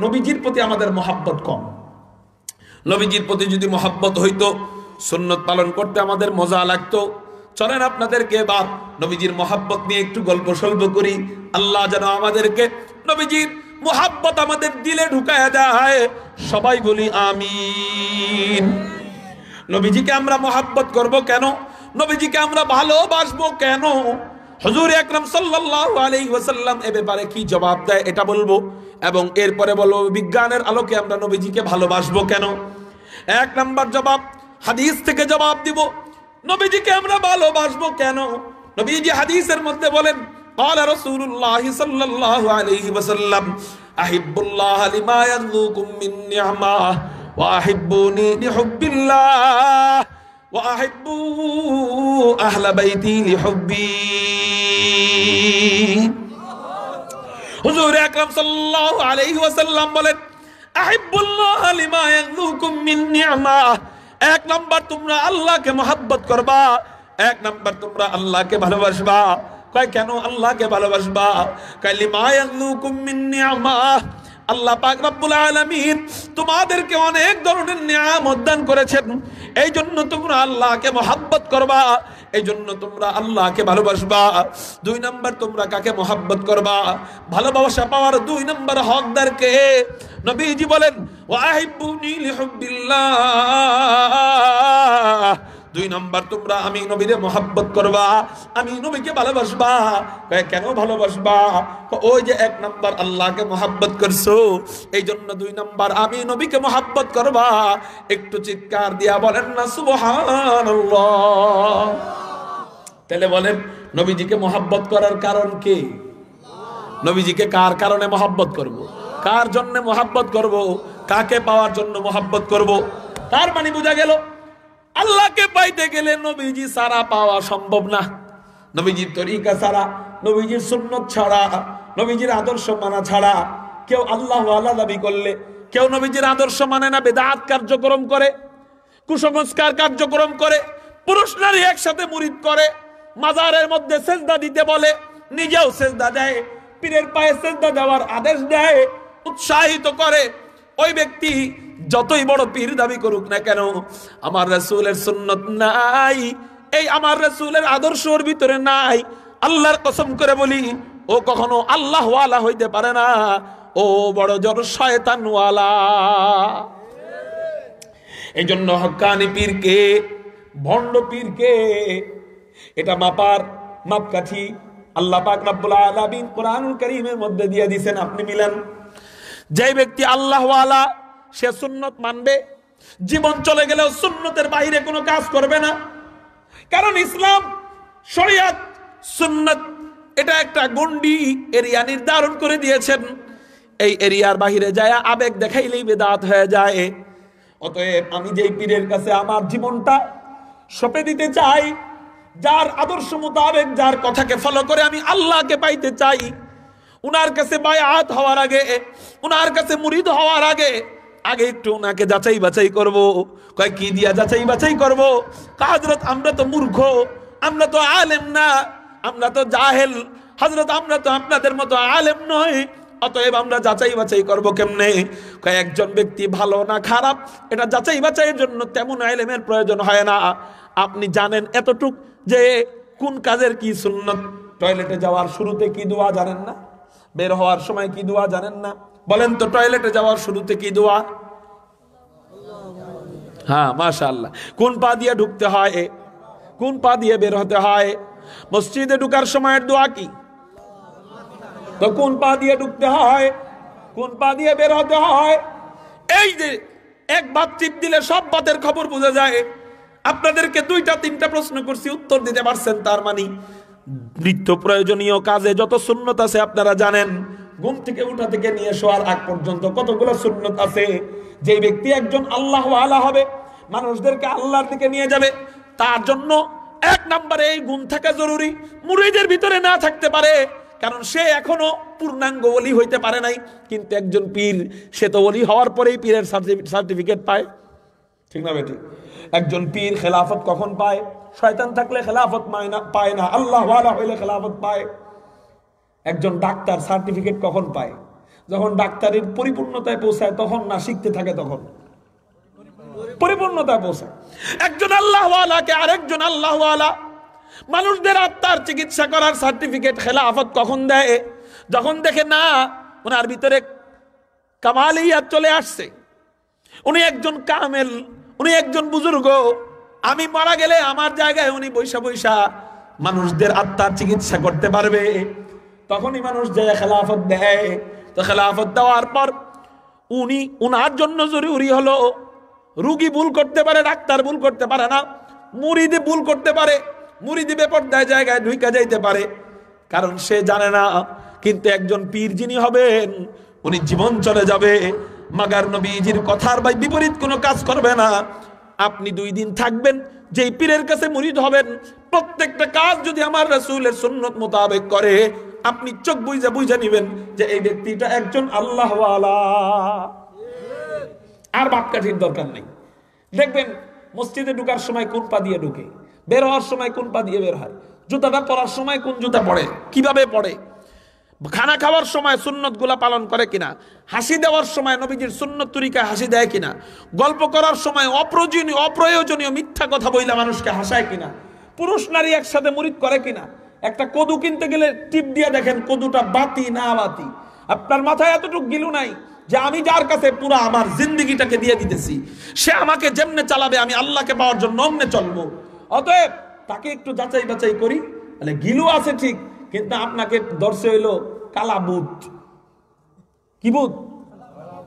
নবীজির প্রতি আমাদের মহাব্বত কম। নবীজির প্রতি যদি মহাব্বত হইতো, সুন্নত পালন করতে আমাদের মজা লাগতো। চলেন আপনাদেরকে এবার নবীজির মহাব্বত নিয়ে একটু গল্প সল্প করি। আল্লাহ যেন আমাদেরকে নবীজির মহাব্বত আমাদের দিলে ঢুকায়া দেয়, সবাই বলি আমিন। নবীজিকে আমরা মহাব্বত করব কেন? নবীজিকে আমরা ভালোবাসবো কেন? হুজুর আকরাম সাল্লাল্লাহু আলাইহি ওয়াসাল্লাম এ ব্যাপারে কি জবাব দেয় এটা বলবো, এবং এরপরে বলবো বিজ্ঞানের আলোকে আমরা নবীজিকে ভালোবাসবো কেন। 1 নাম্বার জবাব, হাদিস থেকে জবাব দিব। নবীজিকে আমরা ভালোবাসবো কেন? নবীজি হাদিসের মধ্যে বলেন, قال رسول الله صلى الله عليه وسلم احب الله لما يغذوكم من نعمه واحبوني لحب الله واحبوا اهل بيتي لحبي। হুজুর আকরাম সাল্লাল্লাহু আলাইহি ওয়াসাল্লাম বলেন, আহিব্বুল্লাহ লিমা ইয়াযুকুম মিন নি'মাহ। 1 নাম্বার তোমরা আল্লাহকে মহব্বত করবা, 1 নাম্বার তোমরা আল্লাহকে ভালোবাসবা। কয় কেন আল্লাহকে ভালোবাসবা? কয় লিমা ইয়াযুকুম মিন নি'মাহ। আল্লাহ পাক রব্বুল আলামিন তোমাদেরকে অনেক ধরনের নিয়ামত দান করেছেন, এই জন্য তোমরা আল্লাহকে মহব্বত করবা, এই জন্য তোমরা আল্লাহকে ভালোবাসবা। 2 নাম্বার তোমরা কাকে মহব্বত করবা? ভালোবাসা পাওয়ার 2 নাম্বার হকদার কে? নবীজি বলেন, ওয়াহিব্বুনি লিহুব্বিল্লাহ। 2 নাম্বার তোমরা আমি নবীরে মহব্বত করবা, আমি নবীকে ভালোবাসবা। কেন ভালোবাসবা? ওই যে 1 নাম্বার আল্লাহকে মহব্বত করছো, এই জন্য 2 নাম্বার আমি নবীকে মহব্বত করবা। একটু চিৎকার দিয়া বলেন না সুবহানাল্লাহ। তাহলে বলেন নবীজিকে মহব্বত করার কারণ কি? নবীজিকে কার কারণে মহব্বত করব? কার জন্য মহব্বত করব? কাকে পাওয়ার জন্য মহব্বত করব? তার মানে বোঝা গেল আল্লাহকে পাইতে গেলে নবীজি ছাড়া পাওয়া সম্ভব না। নবীজির তরিকা ছাড়া, নবীজির সুন্নত ছাড়া, নবীজির আদর্শ মানা ছাড়া কেউ আল্লাহ ওয়ালা দাবি করলে, কেউ নবীজির আদর্শ মানে না, বেদাত কার্যক্রম করে, কুসংস্কার কার্যক্রম করে, পুরুষ নারী একসাথে মুরিদ করে, মাজারের মধ্যে সেজদা দিতে বলে, নিজেও সেজদা দেয়, পীরের পায়ে সেজদা দেওয়ার আদেশ দেয়, উৎসাহিত করে, ওই ব্যক্তি যতই বড় পীর দাবি করুক না কেন, আমার রাসূলের সুন্নত নাই, এই আমার রাসূলের আদর্শের ভিতরে নাই, আল্লাহর কসম করে বলি ও কখনো আল্লাহ ওয়ালা হইতে পারে না, ও বড় জোর শয়তান ওয়ালা। এই জন্য হক্কানি পীরকে, ভণ্ড পীরকে এটা মাপার মাপকাঠি আল্লাহ পাক রব্বুল আলামিন কোরআনুল কারীমের মধ্যে দিয়ে দিয়েছেন, আপনি মিলান। যে ব্যক্তি আল্লাহ ওয়ালা সে সুন্নত মানবে, জীবন চলে গেলেও সুন্নতের বাইরে কোনো কাজ করবে না। কারণ ইসলাম শরিয়ত সুন্নত এটা একটা গন্ডি এরিয়া নির্ধারণ করে দিয়েছেন। এই এরিয়ার বাহিরে যায় আবেগ দেখাইলেই বেদাত হয়ে যায়। অতএব আমি যেই পীরের কাছে আমার জীবনটা সঁপে দিতে চাই, যার আদর্শ মোতাবেক যার কথাকে ফলো করে আমি আল্লাহকে পাইতে চাই, উনার কাছে বায়াত হওয়ার আগে, উনার কাছে মুরিদ হওয়ার আগে একটু উনাকে যাচাই বাছাই করব। কয় কি দিয়া যাচাই বাছাই করব? হযরত আমরা তো মূর্খ, আমরা তো আলেম না, আমরা তো জাহেল। হযরত আমরা তো আপনাদের মতো আলেম নয়, অতএব আমরা যাচাই বাছাই করব কেমনে? কয় একজন ব্যক্তি ভালো না খারাপ এটা যাচাই বাছাইয়ের জন্য তেমন ইলমের প্রয়োজন হয় না। আপনি জানেন এতটুক যে কোন কাজের কি সুন্নত। টয়লেটে যাওয়ার শুরুতে কি দোয়া জানেন না? বের হওয়ার সময় কি দোয়া জানেন না? বলেন তো, টয়লেটে যাওয়ার শুরুতে কি দোয়া? হ্যাঁ, মাশাআল্লাহ। কোন পা দিয়ে ঢুকতে হয়, কোন পা দিয়ে বের হতে হয়? মসজিদে ঢুকার সময়ের দোয়া কি? তো কোন পা দিয়ে ঢুকতে হয়, কোন পা দিয়ে বের হতে হয়? এই যে এক বাত টিপ দিলে সব বাতের খবর বোঝা যায়। আপনাদেরকে 2-3টা প্রশ্ন করছি, উত্তর দিতে পারছেন, তার মানে নিত্য প্রয়োজনীয় কাজে যত সুন্নত আছে আপনারা জানেন। ঘুম থেকে উঠা থেকে নিয়ে শোয়ার আগ পর্যন্ত কতগুলো সুন্নত আছে। যে ব্যক্তি একজন আল্লাহ ওয়ালা হবে, মানুষদেরকে আল্লাহর দিকে নিয়ে যাবে, তার জন্য 1 নম্বরে এই গুণ থাকা জরুরি। মুরিদের ভিতরে না থাকতে পারে, কারণ সে এখনো পূর্ণাঙ্গ ওলি হইতে পারে নাই। কিন্তু একজন পীর, সে তো ওলি হওয়ার পরেই পীরের সার্টিফিকেট পায়, ঠিক না বেটি? একজন পীর খেলাফত কখন পায়? শয়তান থাকলে খেলাফত পায় না, আল্লাহ ওয়ালা হইলে খেলাফত পায়। একজন ডাক্তার সার্টিফিকেট কখন পায়? যখন ডাক্তারের পরিপূর্ণতায় পৌঁছায়, তখন না, শিখতে থাকে তখন পরিপূর্ণতায় পৌঁছায়। একজন আল্লাহ ওয়ালাকে আরেকজন আল্লাহ ওয়ালা মানুষদের আত্মার চিকিৎসা করার সার্টিফিকেট খেলাফত কখন দেয়? যখন দেখে না ওনার ভিতরে কামালিয়াত চলে আসছে, উনি একজন কামেল, উনি একজন বুজুর্গ, আমি মারা গেলে আমার জায়গায় উনি বৈশা বৈশা মানুষদের আত্মার চিকিৎসা করতে পারবে, তখনই মানুষ যায় খেলাফত দেয়। তো খেলাফত দেওয়ার পর উনার জন্য জরুরি হলো, রুগী ভুল করতে পারে, ডাক্তার ভুল করতে পারে না, মুরিদি ভুল করতে পারে, মুরিদি বেপরদায় জায়গায় ঢুইকা যাইতে পারে, কারণ সে জানে না। কিন্তু একজন পীর যিনি হবেন, উনি জীবন চলে যাবে, মাগার নবীজির কথার বিপরীত কোনো কাজ করবে না। আপনি 2 দিন থাকবেন, যেই পীরের কাছে মুরিদ হবেন, প্রত্যেকটা কাজ যদি আমার রাসূলের সুন্নত মোতাবেক করে, আপনি চোখ বুইজা বুইজা নিবেন যে এই ব্যক্তিটা একজন আল্লাহ ওয়ালা। আর বাপকাঠির দরকার নেই। দেখবেন মসজিদে ঢুকার সময় কোন পা দিয়ে ঢুকে, বের হওয়ার সময় কোন পা দিয়ে বের হয়, জুতাটা পরার সময় কোন জুতা পড়ে, কিভাবে পড়ে, খানা খাওয়ার সময় সুন্নত গুলা পালন করে কিনা, হাসি দেওয়ার সময় নবীজির সুন্নত তরিকায় হাসি দেয় কিনা, গল্প করার সময় অপ্রয়োজনীয় মিথ্যা কথা বইলা মানুষকে হাসায় কিনা, পুরুষ নারী একসাথে মুরিদ করে কিনা। একটা কদু কিনতে গেলে টিপ দিয়ে দেখেন কদুটা বাতি না বাতি। আপনার মাথায় এতটুকু গিলু নাই যে আমি যার কাছে পুরো আমার জিন্দেগিটাকে দিয়ে দিতেছি, সে আমাকে যেমনে চালাবে আমি আল্লাহকে পাওয়ার জন্য অমনে চলবো। অতএব তাকে একটু যাচাই বাছাই করি। তাহলে গিলু আছে ঠিক, কিন্তু আপনাকে দর্শে হইল কালা বুট। কি বুট?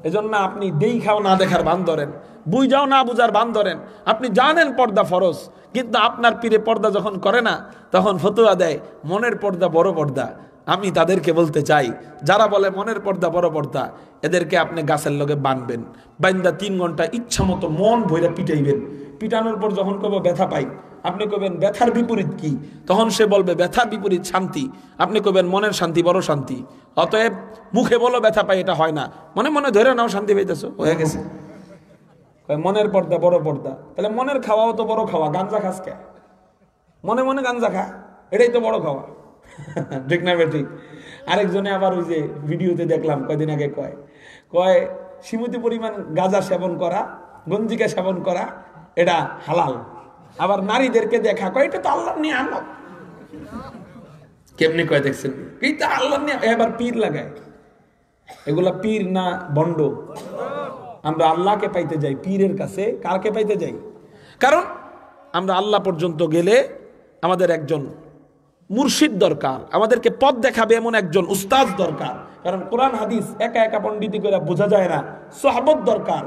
এজন্য আপনি দেই খাও না দেখার বান ধরেন, বুঝ যাও না বুঝার বান ধরেন। আপনি জানেন পর্দা ফরজ, কিন্তু আপনার পীরে পর্দা যখন করে না, তখন ফতোয়া দেয় মনের পর্দা বড় পর্দা। আমি তাদেরকে বলতে চাই, যারা বলে মনের পর্দা বড় পর্দা, এদেরকে আপনি গাছের লগে বানবেন, বাইন্দা 3 ঘন্টা ইচ্ছা মতো মন ভইরা পিটাইবেন। পিটানোর পর যখন কব ব্যথা পাই, আপনি কবেন ব্যথার বিপরীত কি? তখন সে বলবে ব্যথার বিপরীত শান্তি। আপনি কবেন মনের শান্তি বড় শান্তি। অতএব মুখে বলো ব্যথা পাই, এটা হয় না, মনে মনে ধরে নাও শান্তি পাইতেছো, হয়ে গেছে। মনের পর্দা বড় পর্দা, তাহলে মনের খাওয়াও তো বড় খাওয়া। গাঞ্জা খাস কে? মনে মনে গাঞ্জা খা, এটাই তো বড় খাওয়া, ঠিক না বেঠিক? আরেকজনে আবার ওই যে ভিডিওতে দেখলাম কয়দিন আগে, কয় সীমিত পরিমাণ গাঁজা সেবন করা, গঞ্জিকা সেবন করা এটা হালাল। আবার নারীদেরকে দেখা কয় এটা তো আল্লাহর নিয়ামত। কেমনি কয় দেখছেন? এইটা আল্লাহর নিয়ামত। এবার পীর লাগায়, এগুলা পীর না বন্ড। আমরা আল্লাহকে পাইতে যাই পীরের কাছে, কারকে পাইতে যাই? কারণ আমরা আল্লাহ পর্যন্ত গেলে আমাদের একজন মুর্শিদ দরকার, আমাদেরকে পথ দেখাবে এমন একজন উস্তাদ দরকার। কারণ কোরআন হাদিস একা একা পণ্ডিতি করে বোঝা যায় না, সোহবত দরকার।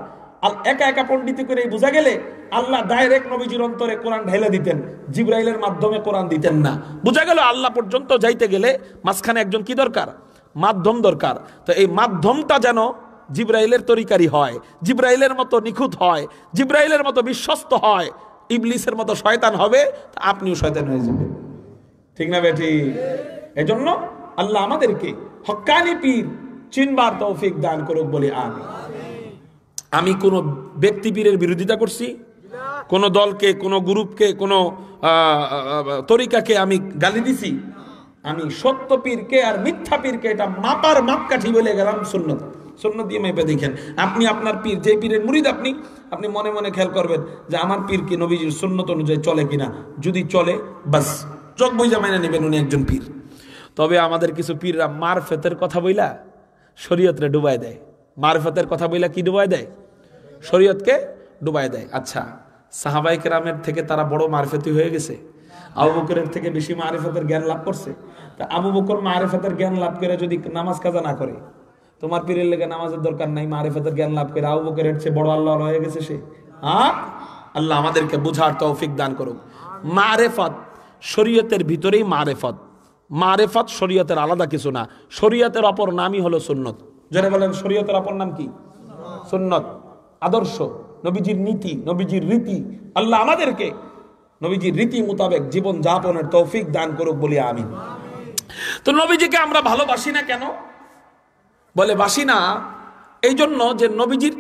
একা একা পণ্ডিতি করে বোঝা গেলে আল্লাহ ডাইরেক্ট নবীজির অন্তরে কোরআন ঢেলে দিতেন, জিবরাইলের মাধ্যমে কোরআন দিতেন না। বোঝা গেল আল্লাহ পর্যন্ত যাইতে গেলে মাঝখানে একজন কি দরকার? মাধ্যম দরকার। তো এই মাধ্যমটা যেন জিবরাইলের তরিকারি হয়, জিবরাইলের মতো নিখুঁত হয়, জিবরাইলের মতো বিশ্বস্ত হয়। ইবলিসের মতো শয়তান হবে, আপনিও শয়তান হয়ে যাবেন। ঠিক না বেটি? এই জন্য আল্লাহ আমাদেরকে হক্কানি পীর চিনবার তৌফিক দান করুক বলে আমিন। আমি কোন ব্যক্তি পীরের বিরোধিতা করছি? কোন দলকে, কোন গ্রুপকে, কোন তরিকাকে আমি গালি দিছি? আমি সত্য পীরকে আর মিথ্যা পীরকে এটা মাপার মাপকাঠি বলে গেলাম সুন্নত। সুন্নত দিয়ে মেপে দেখেন। আপনি আপনার পীর, যে পীরের মুরিদ আপনি মনে মনে খেয়াল করবেন যে আমার পীর কি নবীজির সুন্নত অনুযায়ী চলে কিনা। যদি চলে বাস চোখ বুঝা মেনে নেবেন উনি একজন পীর। তবে আমাদের কিছু পীররা মারফতের কথা বইলা শরীয়তরে ডুবাই দেয়। মারফতের কথা বইলা কি ডুবাই দেয়? শরীয়তকে ডুবাই দেয়। আচ্ছা, সাহাবায়ে কেরামের থেকে তারা বড় মারফতি হয়ে গেছে? আবু বকরের থেকে বেশি মারিফতের জ্ঞান লাভ করছে? তা আবু বকর মারিফতের জ্ঞান লাভ করে যদি নামাজ কাজা না করে, তোমার পীরের লেগে নামাজের দরকার নাই, মারিফতের জ্ঞান লাভ করে আবু বকরের চেয়ে বড় আল্লাহ হয়ে গেছে সে। হ্যাঁ, আল্লাহ আমাদেরকে বুঝার তৌফিক দান করুক। মারিফত শরীয়তের ভিতরেই মারিফত। মারিফত শরীয়তের আলাদা কিছু না। শরীয়তের অপর নামই হলো সুন্নত। যারা বলেন শরীয়তের অপর নাম কি? সুন্নত, আদর্শ, নবীজির নীতি, নবীজির রীতি। আল্লাহ আমাদেরকে নবীজির রীতি মোতাবেক জীবন যাপনের তৌফিক দান করুক বলি আমিন। তো নবীজিকে আমরা ভালোবাসি না কেন? বলে বাসি না এই জন্য যে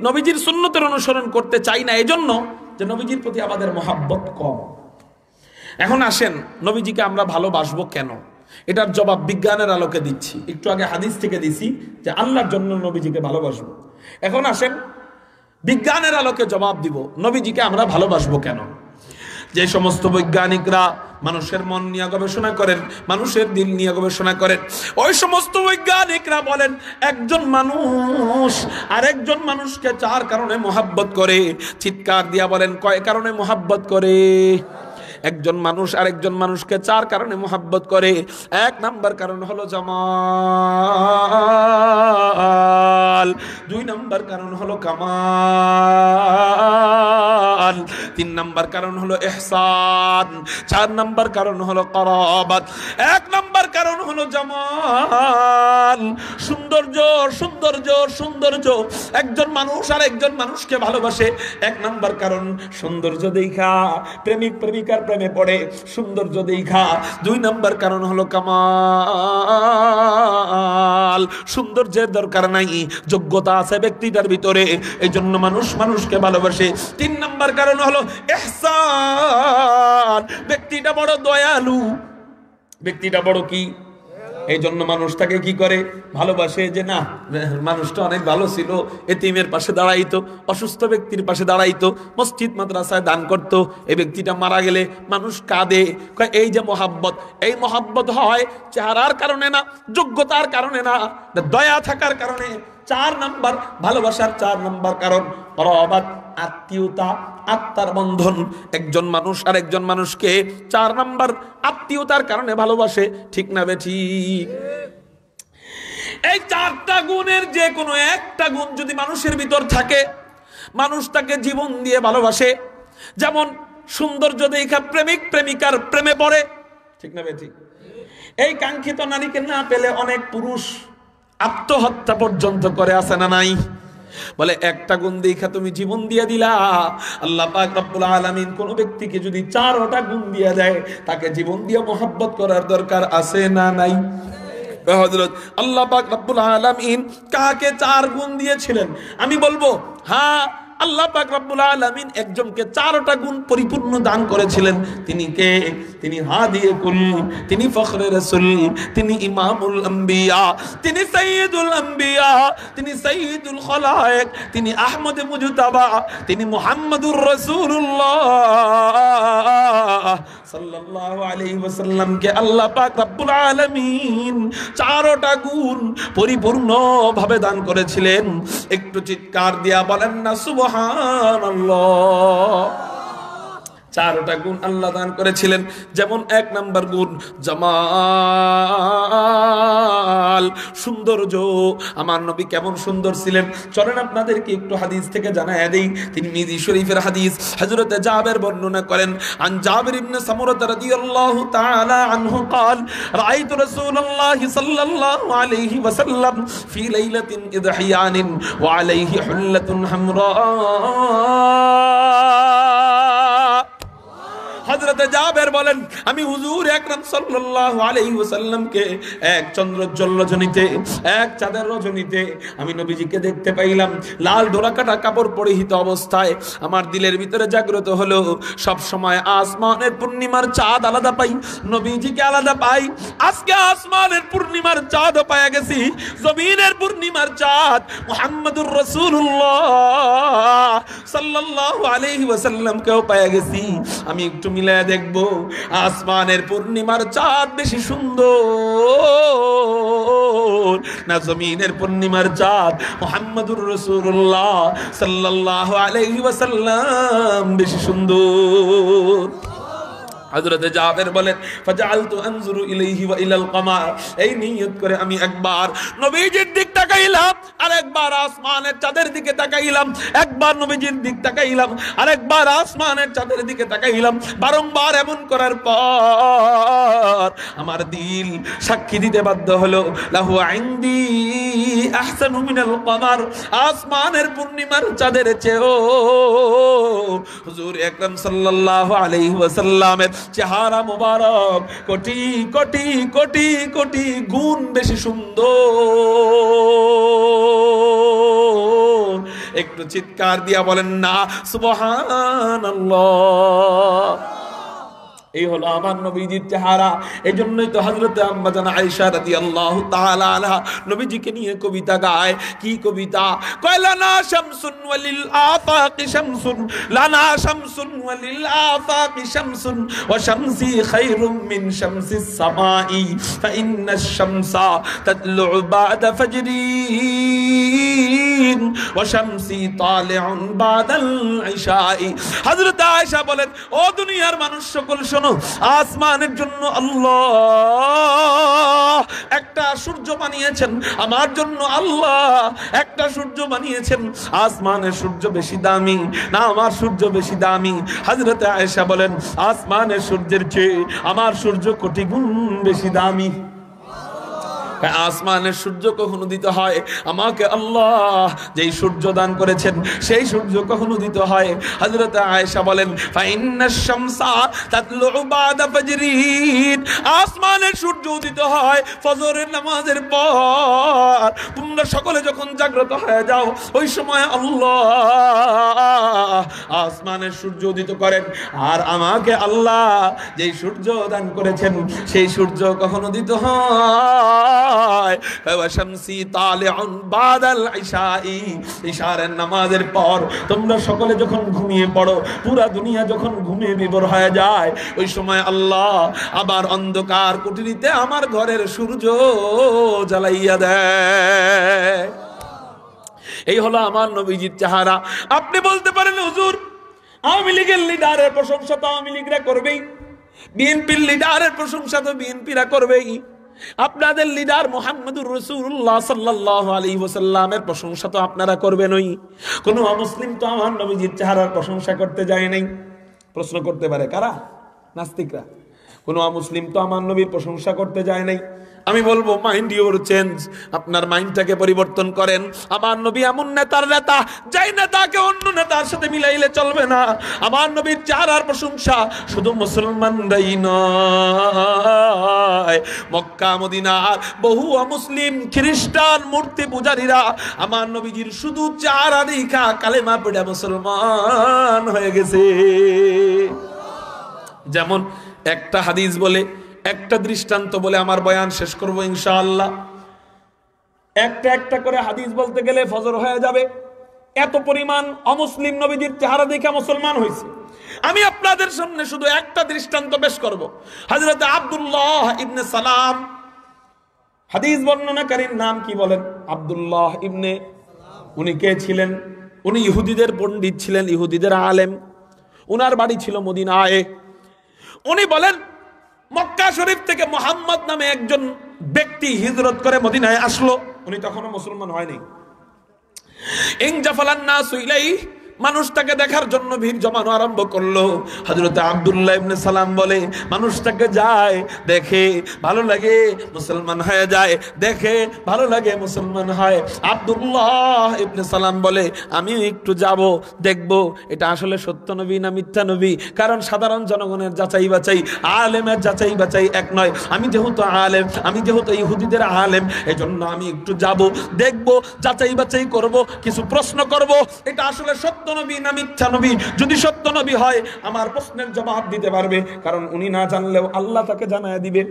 নবীজির সুন্নতের অনুসরণ করতে চাই না, এই জন্য যে নবীজির প্রতি আমাদের মহাব্বত কম। এখন আসেন, নবীজিকে আমরা ভালোবাসবো কেন? এটার জবাব বিজ্ঞানের আলোকে দিচ্ছি। একটু আগে হাদিস থেকে দিছি যে আল্লাহর জন্য নবীজিকে ভালোবাসবো। এখন আসেন বিজ্ঞানের আলোকে জবাব দিব, নবীজিকে আমরা ভালোবাসবো কেন। যে সমস্ত বৈজ্ঞানিকরা মানুষের মন নিয়ে গবেষণা করেন, মানুষের দিল নিয়ে গবেষণা করেন, ওই সমস্ত বৈজ্ঞানিকরা বলেন একজন মানুষ আরেকজন মানুষকে 4 কারণে মোহাব্বত করে। চিৎকার দিয়া বলেন কয় কারণে মোহাব্বত করে? একজন মানুষ আরেকজন মানুষকে 4 কারণে মোহাব্বত করে। 1 নাম্বার কারণ হলো জামাল, 2 নাম্বার কারণ হলো কামাল, 3 নাম্বার কারণ হলো ইহসান, 4 নাম্বার কারণ হলো করাবাত। 1 নাম্বার কারণ হলো জামাল, সৌন্দর্য, সৌন্দর্য, সৌন্দর্য। একজন মানুষ আর একজন মানুষকে ভালোবাসে 1 নাম্বার কারণ সৌন্দর্য দেখা প্রেমিক প্রেমিকার প্রেমে পড়ে, সৌন্দর্য দেখা। 2 নাম্বার কারণ হলো কামাল, সৌন্দর্যের দরকার নাই, যোগ্যতা আছে ব্যক্তিটার ভিতরে, এই জন্য মানুষ মানুষকে ভালোবাসে। 3 নাম্বার কারণ হলো ইহসান, ব্যক্তিটা বড় দয়ালু, ব্যক্তিটা বড় কি, এই জন্য মানুষ তাকে কি করে ভালোবাসে, যে না মানুষটা অনেক ভালো ছিল, এতিমের পাশে দাঁড়াইতো, অসুস্থ ব্যক্তির পাশে দাঁড়াইতো, মসজিদ মাদ্রাসায় দান করতো, এই ব্যক্তিটা মারা গেলে মানুষ কাঁদে। এই যে মহাব্বত, এই মহাব্বত হয় চেহারার কারণে না, যোগ্যতার কারণে না, দয়া থাকার কারণে। 4 নাম্বার ভালোবাসার 4 নাম্বার কারণ করাবাত, আত্মীয়তা, আত্মার বন্ধন। একজন মানুষ আর একজন মানুষকে 4 নাম্বার আত্মীয়তার কারণে ভালোবাসে। ঠিক না বেঠিক? এই 4টা গুণের যে কোনো একটা গুণ যদি মানুষের ভিতর থাকে, মানুষ তাকে জীবন দিয়ে ভালোবাসে। যেমন সৌন্দর্য দেখা প্রেমিক প্রেমিকার প্রেমে পড়ে। ঠিক না বেঠিক? এই কাঙ্ক্ষিত নারীকে না পেলে অনেক পুরুষ আত্মহত্যা পর্যন্ত করে, আছে না নাই? বলে একটা গুণ দেখা তুমি জীবন দিয়ে দিলা। আল্লাহ পাক রব্বুল আলামিন কোন ব্যক্তিকে যদি 4টা গুণ দিয়ে দেয়, তাকে জীবন দিয়ে মোহাব্বত করার দরকার আছে না নাই? হযরত আল্লাহ পাক রব্বুল আলামিন কাকে 4 গুণ দিয়েছিলেন? আমি বলবো হ্যাঁ, আল্লাহ পাক রব্বুল আলামিন একজনকে 4টা গুণ পরিপূর্ণ দান করেছিলেন। তিনি কে? তিনি হাদিয়ে কুল, তিনি ফখরে রাসূল, তিনি ইমামুল আম্বিয়া, তিনি সাইয়্যিদুল আম্বিয়া, তিনি সাইয়্যিদুল খলায়েক, তিনি আহমদ মুজতাবা, তিনি মুহাম্মাদুর রাসূলুল্লাহ সাল্লাল্লাহু আলাইহি ওয়াসাল্লামকে আল্লাহ পাক রব্বুল আলামিন 4টা গুণ পরিপূর্ণ ভাবে দান করেছিলেন। একটু চিৎকার দিয়া বলেন না সুবহানাল্লাহ। চারটা গুণ আল্লাহ দান করেছিলেন। যেমন 1 নাম্বার গুণ জামাল, সৌন্দর্য। আমার নবী কেমন সুন্দর ছিলেন চলেন আপনাদেরকে একটু হাদিস থেকে জানায় দেই। তিরমিজি শরীফের হাদিস, হযরত জাবের বর্ণনা করেন, আন জাবির ইবনে সামুরা রাদিয়াল্লাহু তাআলা আনহু قال রাআইতু রাসূলুল্লাহি সাল্লাল্লাহু আলাইহি ওয়াসাল্লাম ফি লাইলাতিন ইদহিয়ানিন ওয়া আলাইহি হুল্লাতুন হামরা। হযরত জাবের বলেন, আমি হুজুর আকরাম সাল্লাল্লাহু আলাইহি ওয়াসাল্লামকে এক চন্দ্রোজ্জ্বল রজনীতে, এক চাঁদের রজনীতে আমি নবীজিকে দেখতে পাইলাম লাল ডোরাকাটা কাপড় পরিহিত অবস্থায়। আমার দিলের ভিতরে জাগ্রত হলো, সব সময় আসমানের পূর্ণিমার চাঁদ আলাদা পাই, নবীজিকে আলাদা পাই। আজকে আসমানের পূর্ণিমার চাঁদ পাওয়া গেছি, জমিনের পূর্ণিমার চাঁদ মুহাম্মদুর রাসূলুল্লাহ সাল্লাল্লাহু আলাইহি ওয়াসাল্লামকেও পাওয়া গেছি। আমি একটু মিলায় দেখবো, আসমানের পূর্ণিমার চাঁদ বেশি সুন্দর না জমিনের পূর্ণিমার চাঁদ মুহাম্মদুর রাসূলুল্লাহ সাল্লাল্লাহু আলাইহি ওয়াসাল্লাম বেশি সুন্দর? হযরত জাবের বলেন, ফাজআলতু আনজুরু ইলাইহি ওয়া ইলাল কমার, এই নিয়ত করে আমি একবার নবীজির দিক তাকাইলাম, আর একবার আসমানের চাঁদের দিকে তাকাইলাম, একবার নবীজির দিক তাকাইলাম, আর একবার আসমানের চাঁদের দিকে তাকাইলাম। বারংবার এমন করার পর আমার দিল সাক্ষী দিতে বাধ্য হলো, লাহু ইনদি আহসানু মিনাল কমার, আসমানের পূর্ণিমার চাঁদের চেয়েও হুজুর আকরাম সাল্লাল্লাহু আলাইহি ওয়াসাল্লামের চেহারা মুবারক কোটি কোটি কোটি কোটি গুণ বেশি সুন্দর। একটু চিৎকার দিয়া বলেন না সুবহানাল্লাহ। এই হলো আমার নবীজির চেহারা। এই জন্যই তো হযরত আম্মা জান আয়েশা রাদিয়াল্লাহু তাআলা আনহা নবীজিকে নিয়ে কবিতা গায়। কি কবিতা? কয় লানা শামসুন ওয়ালিল আফাকি শামসুন, লানা শামসুন ওয়ালিল আফাকি শামসুন, ওয়া শামসি খায়রুম মিন শামসিস সামাই, ফা ইন্নাশ শামসা তাতলুউ বা'দা ফাজরিন ওয়া শামসি তালিউন বা'দাল ইশাই। হযরত আয়েশা বলেন, ও দুনিয়ার মানুষ সকল, আসমানের জন্য আল্লাহ একটা সূর্য বানিয়েছেন, আমার জন্য আল্লাহ একটা সূর্য বানিয়েছেন। আসমানের সূর্য বেশি দামি না আমার সূর্য বেশি দামি? হযরত আয়েশা বলেন, আসমানের সূর্যের চেয়ে আমার সূর্য কোটি গুণ বেশি দামি। আসমানের সূর্য কখনো দিতে হয় আমাকে আল্লাহ যেই সূর্য দান করেছেন সেই সূর্য কখনো দিতে হয়। হযরত আয়েশা বলেন, ফাইন্নাশ শামসা তাতলুউ বা'দা ফাজরিন, আসমানের সূর্য উদিত হয় ফজরের নামাজের পর। তোমরা সকলে যখন জাগ্রত হয়ে যাও ওই সময় আল্লাহ আসমানের সূর্য উদিত করেন, আর আমাকে আল্লাহ যেই সূর্য দান করেছেন সেই সূর্য কখনো উদিত হয় ইশারের নামাজের পর। তোমরা সকলে যখন ঘুমিয়ে পড়ো, পুরা দুনিয়া যখন ঘুমিয়ে বিভোর হয়ে যায়, ওই সময় আল্লাহ আবার অন্ধকার কুঠরিতে আমার ঘরের সূর্য জ্বালাইয়া দেয়। এই হলো আমার নবীজির চেহারা। আপনি বলতে পারেন, হুজুর আওয়ামী লীগের লিডারের প্রশংসা তো আওয়ামী লীগরা করবেই, বিএনপির লিডারের প্রশংসা তো বিএনপিরা করবেই, আপনাদের লিডার মুহাম্মদুর রাসূলুল্লাহ সাল্লাল্লাহু আলাইহি ওয়াসাল্লামের প্রশংসা তো আপনারা করবেনই। কোন মুসলিম তো আমার নবীজির চেহারার প্রশংসা করতে যায় নাই। প্রশ্ন করতে পারে কারা? নাস্তিকরা। কোন মুসলিম তো আমার নবীর প্রশংসা করতে যায় নাই। আমি বলবো, মাইন্ড ইউর চেঞ্জ, আপনার মাইন্ডটাকে পরিবর্তন করেন। আমার নবী এমন নেতার নেতা, যেই নেতাকে অন্য নেতার সাথে মিলাইলে চলবে না। আমার নবীর চেহারার প্রশংসা শুধু মুসলমানরাই নয়, মক্কা মদিনার বহু অমুসলিম খ্রিস্টান মূর্তি পূজারীরা আমার নবীজির শুধু চেহারা দেখা কালেমা পড়ে মুসলমান হয়ে গেছে। যেমন একটা হাদিস বলে, একটা দৃষ্টান্ত বলে আমার বয়ান শেষ করব ইনশাআল্লাহ। একটা একটা করে হাদিস বলতে গেলে ফজর হয়ে যাবে, এত পরিমাণ অমুসলিম নবীজির চেহারা দেখে মুসলমান হয়েছে। আমি আপনাদের সামনে শুধু একটা দৃষ্টান্ত পেশ করব। হযরত আব্দুল্লাহ ইবনে সালাম, হাদিস বর্ণনাকারীর নাম কি বলেন? আব্দুল্লাহ ইবনে। উনি কে ছিলেন? উনি ইহুদিদের পণ্ডিত ছিলেন, ইহুদিদের আলেম। উনার বাড়ি ছিল মদিনায়। উনি বলেন মক্কা শরীফ থেকে মুহাম্মদ নামে একজন ব্যক্তি হিজরত করে মদিনায় আসলো। উনি তখনও মুসলমান হয়নি। ইনজাফালান নাসু ইলাইহি, মানুষ তাকে দেখার জন্য ভিড় জমানো আরম্ভ করলো। হযরত আব্দুল্লাহ ইবনে সালাম বলে, মানুষ তাকে যায়, দেখে ভালো লাগে, মুসলমান হয়ে যায়, দেখে ভালো লাগে, মুসলমান হয়। আব্দুল্লাহ ইবনে সালাম বলে, আমি একটু যাব, দেখব এটা আসলে সত্য নবী না মিথ্যা নবী। কারণ সাধারণ জনগণের যাচাই বাছাই, আলেমের যাচাই বাছাই এক নয়। আমি যেহেতু আলেম, আমি যেহেতু ইহুদিদের আলেম, এজন্য আমি একটু যাব, দেখব, যাচাই বাছাই করব, কিছু প্রশ্ন করব, এটা আসলে সত্য নবী না মিথ্যা নবী। যদি সত্য নবী হয় আমার প্রশ্নের জবাব দিতে পারবে, কারণ উনি না জানলেও আল্লাহ তাকে জানায় দিবে।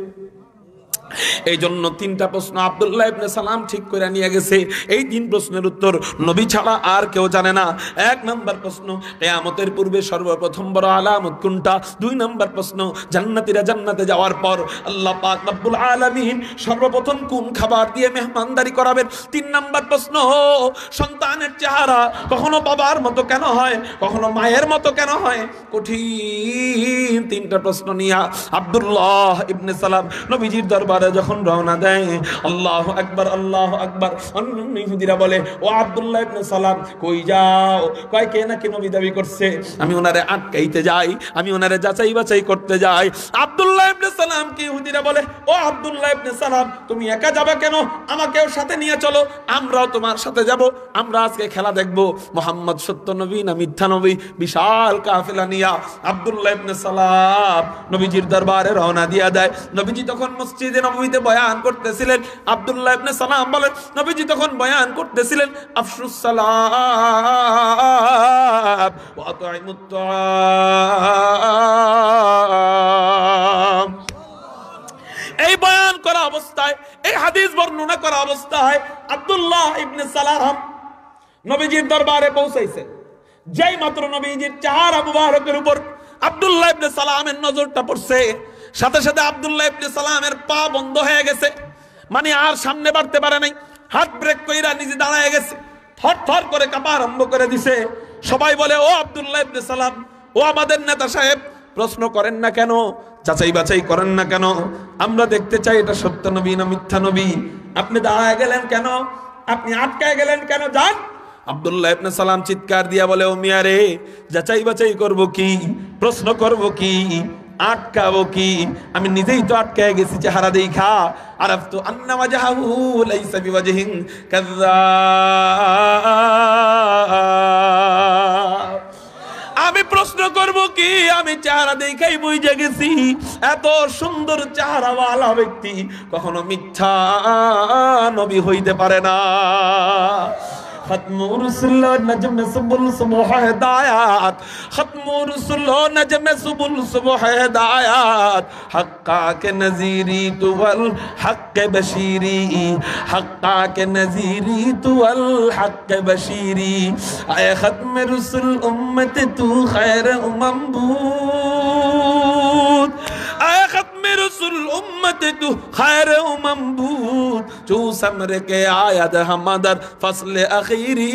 এই জন্য 3টা প্রশ্ন আব্দুল্লাহ ইবনে সালাম ঠিক করে নিয়ে গেছে। এই 3 প্রশ্নের উত্তর নবী ছাড়া আর কেউ জানে না। 1 নম্বর প্রশ্ন, কিয়ামতের পূর্বে সর্বপ্রথম বড় আলামত কোনটা? 2 নম্বর প্রশ্ন, জান্নাতীরা জান্নাতে যাওয়ার পর আল্লাহ পাক রব্বুল আলামিন সর্বপ্রথম কোন খাবার দিয়ে মেহমানদারি করাবেন? 3 নম্বর প্রশ্ন, সন্তানের চেহারা কখনো বাবার মতো কেন হয়, কখনো মায়ের মতো কেন হয়? কঠিন 3টা প্রশ্ন নিয়ে আব্দুল্লাহ ইবনে সালাম নবীজির দরবারে যখন রওনা দেয়, আল্লাহু আকবার, আল্লাহু আকবার। অন্য ইহুদিরা বলে, ও আব্দুল্লাহ ইবনে সালাম কই যাও? কয় কে নাকি নবী দাবি করছে, আমি ওনারে আটকাইতে যাই, আমি ওনারে যাচাই বাছাই করতে যাই। আব্দুল্লাহ ইবনে সালাম কি ইহুদিরা বলে, ও আব্দুল্লাহ ইবনে সালাম তুমি একা যাবে কেন? আমাকেও সাথে নিয়ে চলো, আমরাও তোমার সাথে যাব, আমরা আজকে খেলা দেখব মুহাম্মদ সত্য নবী না মিথ্যা নবী। বিশাল কাফেলা নিয়া আব্দুল্লাহ ইবনে সালাম নবীজির দরবারে রওনা দিয়া দেয়। নবীজি তখন মসজিদে নববীতে বয়ান করতেছিলেন। আব্দুল্লাহ ইবনে সালাম বলেন, নবীজি তখন বয়ান করতেছিলেন, আফশুস সালাম ওয়া আতঈমুত তাআম। এই বয়ান করা অবস্থায়, এই হাদিস বর্ণনা করা অবস্থায় আব্দুল্লাহ ইবনে সালাম নবীজির দরবারে পৌঁছাইছে। যেই মাত্র নবীজির চেহারা মুবারকের উপর আব্দুল্লাহ ইবনে সালামের নজরটা পড়ছে, সাথে সাথে আব্দুল্লাহ ইবনে সালামের পা বন্ধ হয়ে গেছে, মানে আর সামনে বাড়তে পারে নাই। হাত ব্রেক কইরা নিজে দাঁড়ায় গেছে, থর থর করে কাঁপা আরম্ভ করে দিছে। সবাই বলে, ও আব্দুল্লাহ ইবনে সালাম, ও আমাদের নেতা সাহেব, প্রশ্ন করেন না কেন, যাচাই বাছাই করেন না কেন? আমরা দেখতে চাই এটা সত্য নবী না মিথ্যা নবী। আপনি দাঁড়ায় গেলেন কেন? আপনি আটকায় গেলেন কেন? যান। আব্দুল্লাহ ইবনে সালাম চিৎকার দিয়া বলে, ও মিয়া রে, যাচাই বাছাই করব কি, প্রশ্ন করব কি, আটকাবো কি? আমি নিজেই তো আটকায় গেছি চেহারা দেখা। আরাফতু আন্না ওয়াজহাহু লাইসা বিওয়াজহিন কাযাব। আমি প্রশ্ন করব কি? আমি চেহারা দেখাই বুঝে গেছি এত সুন্দর চেহারাওয়ালা ব্যক্তি কখনো মিথ্যা নবী হইতে পারে না। ختم رسول نجم سبل صبح هدایات، ختم رسول نجم سبل صبح هدایات، حقا کے نذیری تو الحق بشیری، حقا کے نذیری تو الحق بشیری، اے ختم رسول امت تو خیر بود، اے ختم رسول امت تو خیر بود، جو سمر کے آید ہمادر فصل আখিরি।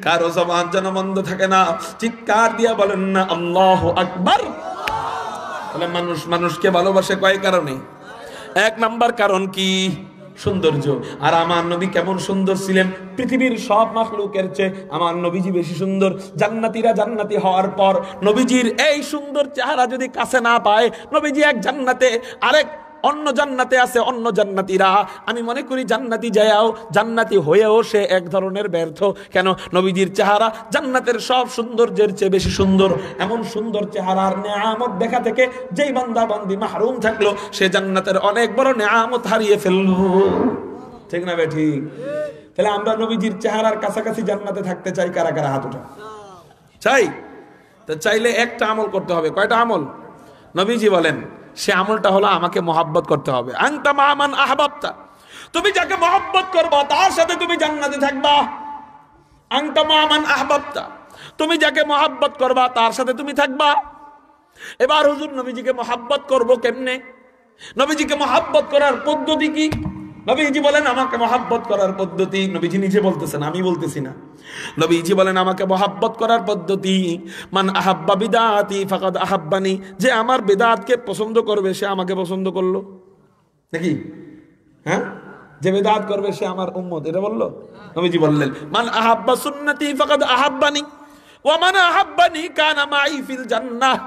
কারো জবান যেন বন্ধ থাকে না, চিৎকার দিয়া বলেন না আল্লাহু আকবার। তাহলে মানুষ মানুষকে ভালোবাসে কয় কারণে? 1 নাম্বার কারণ কি? সৌন্দর্য। আর আমার নবী কেমন সুন্দর ছিলেন? পৃথিবীর সব মাখলুকের চেয়ে আমার নবীজি বেশি সুন্দর। জান্নাতীরা জান্নাতি হওয়ার পর নবীজির এই সুন্দর চেহারা যদি কাছে না পায়, নবীজি এক জান্নাতে, আরেক অন্য জান্নাতে আছে অন্য জান্নাতীরা। আমি মনে করি জান্নাতি যায়াও, জান্নাতি হয়েও সে এক ধরনের ব্যর্থ। কেন? নবীজির চেহারা জান্নাতের সব সৌন্দর্যের চেয়ে বেশি সুন্দর। এমন সুন্দর চেহারার নেয়ামত দেখা থেকে যেই বান্দা বান্দি মাহরুম থাকলো, সে জান্নাতের অনেক বড় নেয়ামত হারিয়ে ফেললো। ঠিক না ভাই? ঠিক। তাহলে আমরা নবীজির চেহারার কাছাকাছি জান্নাতে থাকতে চাই কারা কারা? হাত উঠা। চাই? তো চাইলে একটা আমল করতে হবে। কয়টা আমল? নবীজি বলেন, সে আমলটা হলো আমাকে মহব্বত করতে হবে। আনতা মা মান আহবাবতা, তুমি যাকে মহব্বত করবা তার সাথে তুমি জান্নাতে থাকবা। আনতা মা মান আহবাবতা, তুমি যাকে মহব্বত করবা তার সাথে তুমি থাকবা। এবার হুজুর নবীজিকে মহব্বত করব কেমনে? নবীজিকে মহব্বত করার পদ্ধতি কি? নবীজি বলেন আমাকে মহাব্বত করার পদ্ধতি, নবীজি নিজে বলতেছেন, আমি বলতেছি না। নবীজি বলেন আমাকে মহাব্বত করার পদ্ধতি, মান আহাব্বা বিদাতি ফাকাদ আহাব্বানি, যে আমার বিদআতকে পছন্দ করবে সে আমাকে পছন্দ করলো। নাকি? হ্যাঁ, যে বিদআত করবে সে আমার উম্মত, এটা বললো নবীজি বললেন। মান আহাব্বা সুন্নতি ফাকাদ আহাব্বানি ওয়া মান আহাব্বানি কানা মাই ফিল জান্নাহ,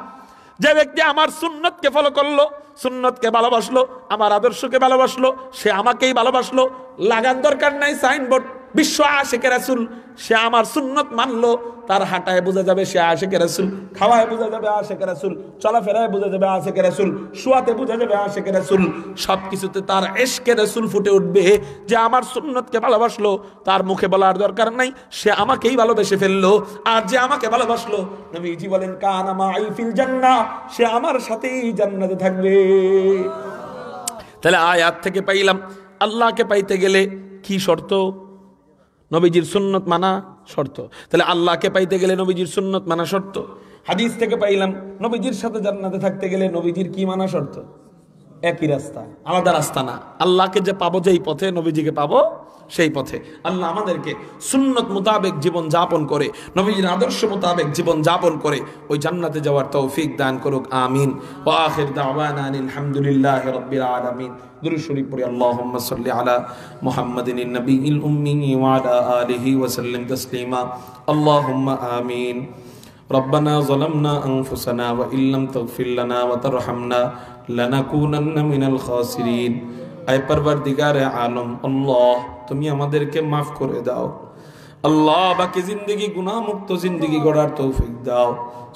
যে ব্যক্তি আমার সুন্নতকে ফলো করলো, সুন্নতকে ভালোবাসলো, আমার আদর্শকে ভালোবাসলো, সে আমাকেই ভালোবাসলো। লাগার দরকার নাই সাইনবোর্ড, বিশ্ব আশিকে রাসূল, সে আমার সুন্নত মানলো, তার হাঁটায় বোঝা যাবে সে আশিকে রাসূল, খাওয়ায় বোঝা যাবে আশিকে রাসূল, চলাফেরায় বোঝা যাবে আশিকে রাসূল, শোয়াতে বোঝা যাবে আশিকে রাসূল, সবকিছুতে তার ইশকে রাসূল ফুটে উঠবে। যে আমার সুন্নতকে ভালোবাসলো, তার মুখে বলার দরকার নাই, সে আমাকেই ভালোবেসে ফেললো। আর যে আমাকে ভালোবাসলো, নবীজি বলেন কানা মাই ফিল জান্নাহ, সে আমার সাথেই জান্নাতে থাকবে। তাহলে আয়াত থেকে পাইলাম আল্লাহকে পাইতে গেলে কি শর্ত? নবীজির সুন্নত মানা শর্ত। তাহলে আল্লাহকে পাইতে গেলে নবীজির সুন্নত মানা শর্ত। হাদিস থেকে পাইলাম নবীজির সাথে জান্নাতে থাকতে গেলে নবীজির কি মানা শর্ত? একই রাস্তা, আলাদা রাস্তা না। আল্লাহকে যে পাবো যেই পথে, নবীজিকে পাবো সেই পথে। আল্লাহ আমাদেরকে সুন্নত মোতাবেক জীবন যাপন করে, নবীজির আদর্শ মোতাবেক জীবন যাপন করে ওই জান্নাতে যাওয়ার তৌফিক দান করুক, আমিন। ওয়া আখির দাওয়ানা আলহামদুলিল্লাহি রাব্বিল আলামিন। দুরূদ শরীফ পড়ি। আল্লাহুম্মা সাল্লি আলা মুহাম্মাদিন নবিয়্যিল উম্মি ওয়া আলা আলিহি ওয়া সাল্লিম তাসলিমা। আল্লাহুম্মা আমিন। ربنا ظلمنا أنفسنا وإن لم تغفر لنا وترحمنا لنكونن من الخاسرين। আয় পরবর্দিগারে আলম, আল্লাহ তুমি আমাদেরকে মাফ করে দাও। আল্লাহ বাকি জিন্দেগি গুনাহ মুক্ত জিন্দেগি গড়ার তৌফিক দাও,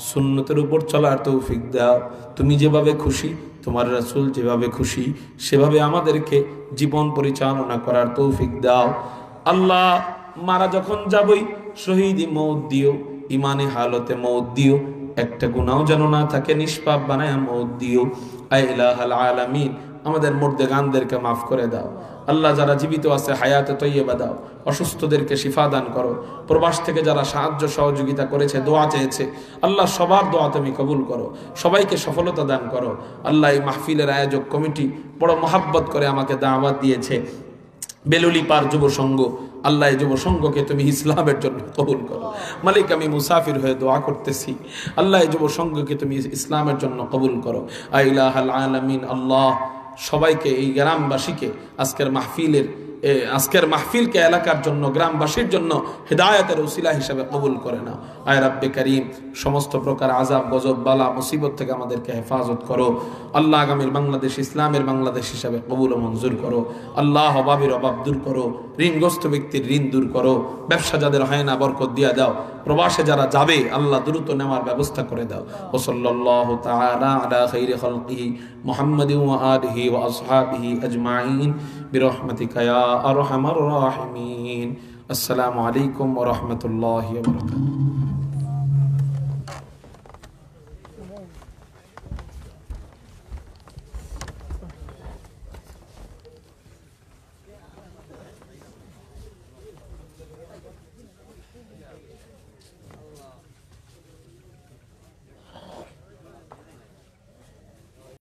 সুন্নতের উপর চলার তৌফিক দাও। তুমি যেভাবে খুশি, তোমার রাসূল যেভাবে খুশি, সেভাবে আমাদেরকে জীবন পরিচালনা করার তৌফিক দাও। আল্লাহ মারা যখন যাবই শহীদি মওত দিও, ইমানে হালতে মওত দিও, একটা গুনাহ যেন না থাকে, নিষ্পাপ বানায় মওত দিও। আয় ইলাহাল আলামিন, আমাদের মুর্দেগানদেরকে মাফ করে দাও। আল্লাহ যারা জীবিত আছে হায়াতে তৈয়বা দাও, অসুস্থদেরকে শিফা দান করো। প্রবাস থেকে যারা সাহায্য সহযোগিতা করেছে, দোয়া চেয়েছে, আল্লাহ সবার দোয়া তুমি কবুল করো, সবাইকে সফলতা দান করো। আল্লাহ এই মাহফিলের আয়োজক কমিটি বড় মহাব্বত করে আমাকে দাওয়াত দিয়েছে, বেলুলিপার যুব সংঘ, আল্লাহ এই যুব সংঘকে তুমি ইসলামের জন্য কবুল করো। মালিক আমি মুসাফির হয়ে দোয়া করতেছি, আল্লাহ এই যুব সংঘকে তুমি ইসলামের জন্য কবুল করো। ইলাহাল আলামিন, আল্লাহ সবাইকে, এই গ্রামবাসীকে আজকের মাহফিলকে এলাকার জন্য, গ্রামবাসীর জন্য হিদায়াতের উসিলা হিসাবে কবুল করে নাও। আয় রাব্বে করিম, সমস্ত প্রকার আযাব গজব বালা মুসিবত থেকে আমাদেরকে হেফাজত করো। আল্লাহ আগামীর বাংলাদেশ ইসলামের বাংলাদেশ হিসাবে কবুল ও মঞ্জুর করো। আল্লাহ অভাবের অভাব দূর করো, ঋণগ্রস্ত ব্যক্তির ঋণ দূর করো, ব্যবসা যাদের হয় না বরকত দিয়া দাও, প্রবাসে যারা যাবে আল্লাহ দ্রুত নেওয়ার ব্যবস্থা করে দাও। ওয়া সাল্লাল্লাহু তাআলা আলা খাইরি খালকিহি মুহাম্মাদিন ওয়া আলিহি ওয়া আসহাবিহি আজমাইন বিরহমাতিকা ইয়া আরহামার রাহিমিন। আসসালামু আলাইকুম ওয়া রাহমাতুল্লাহি ওয়া বারাকাতুহু।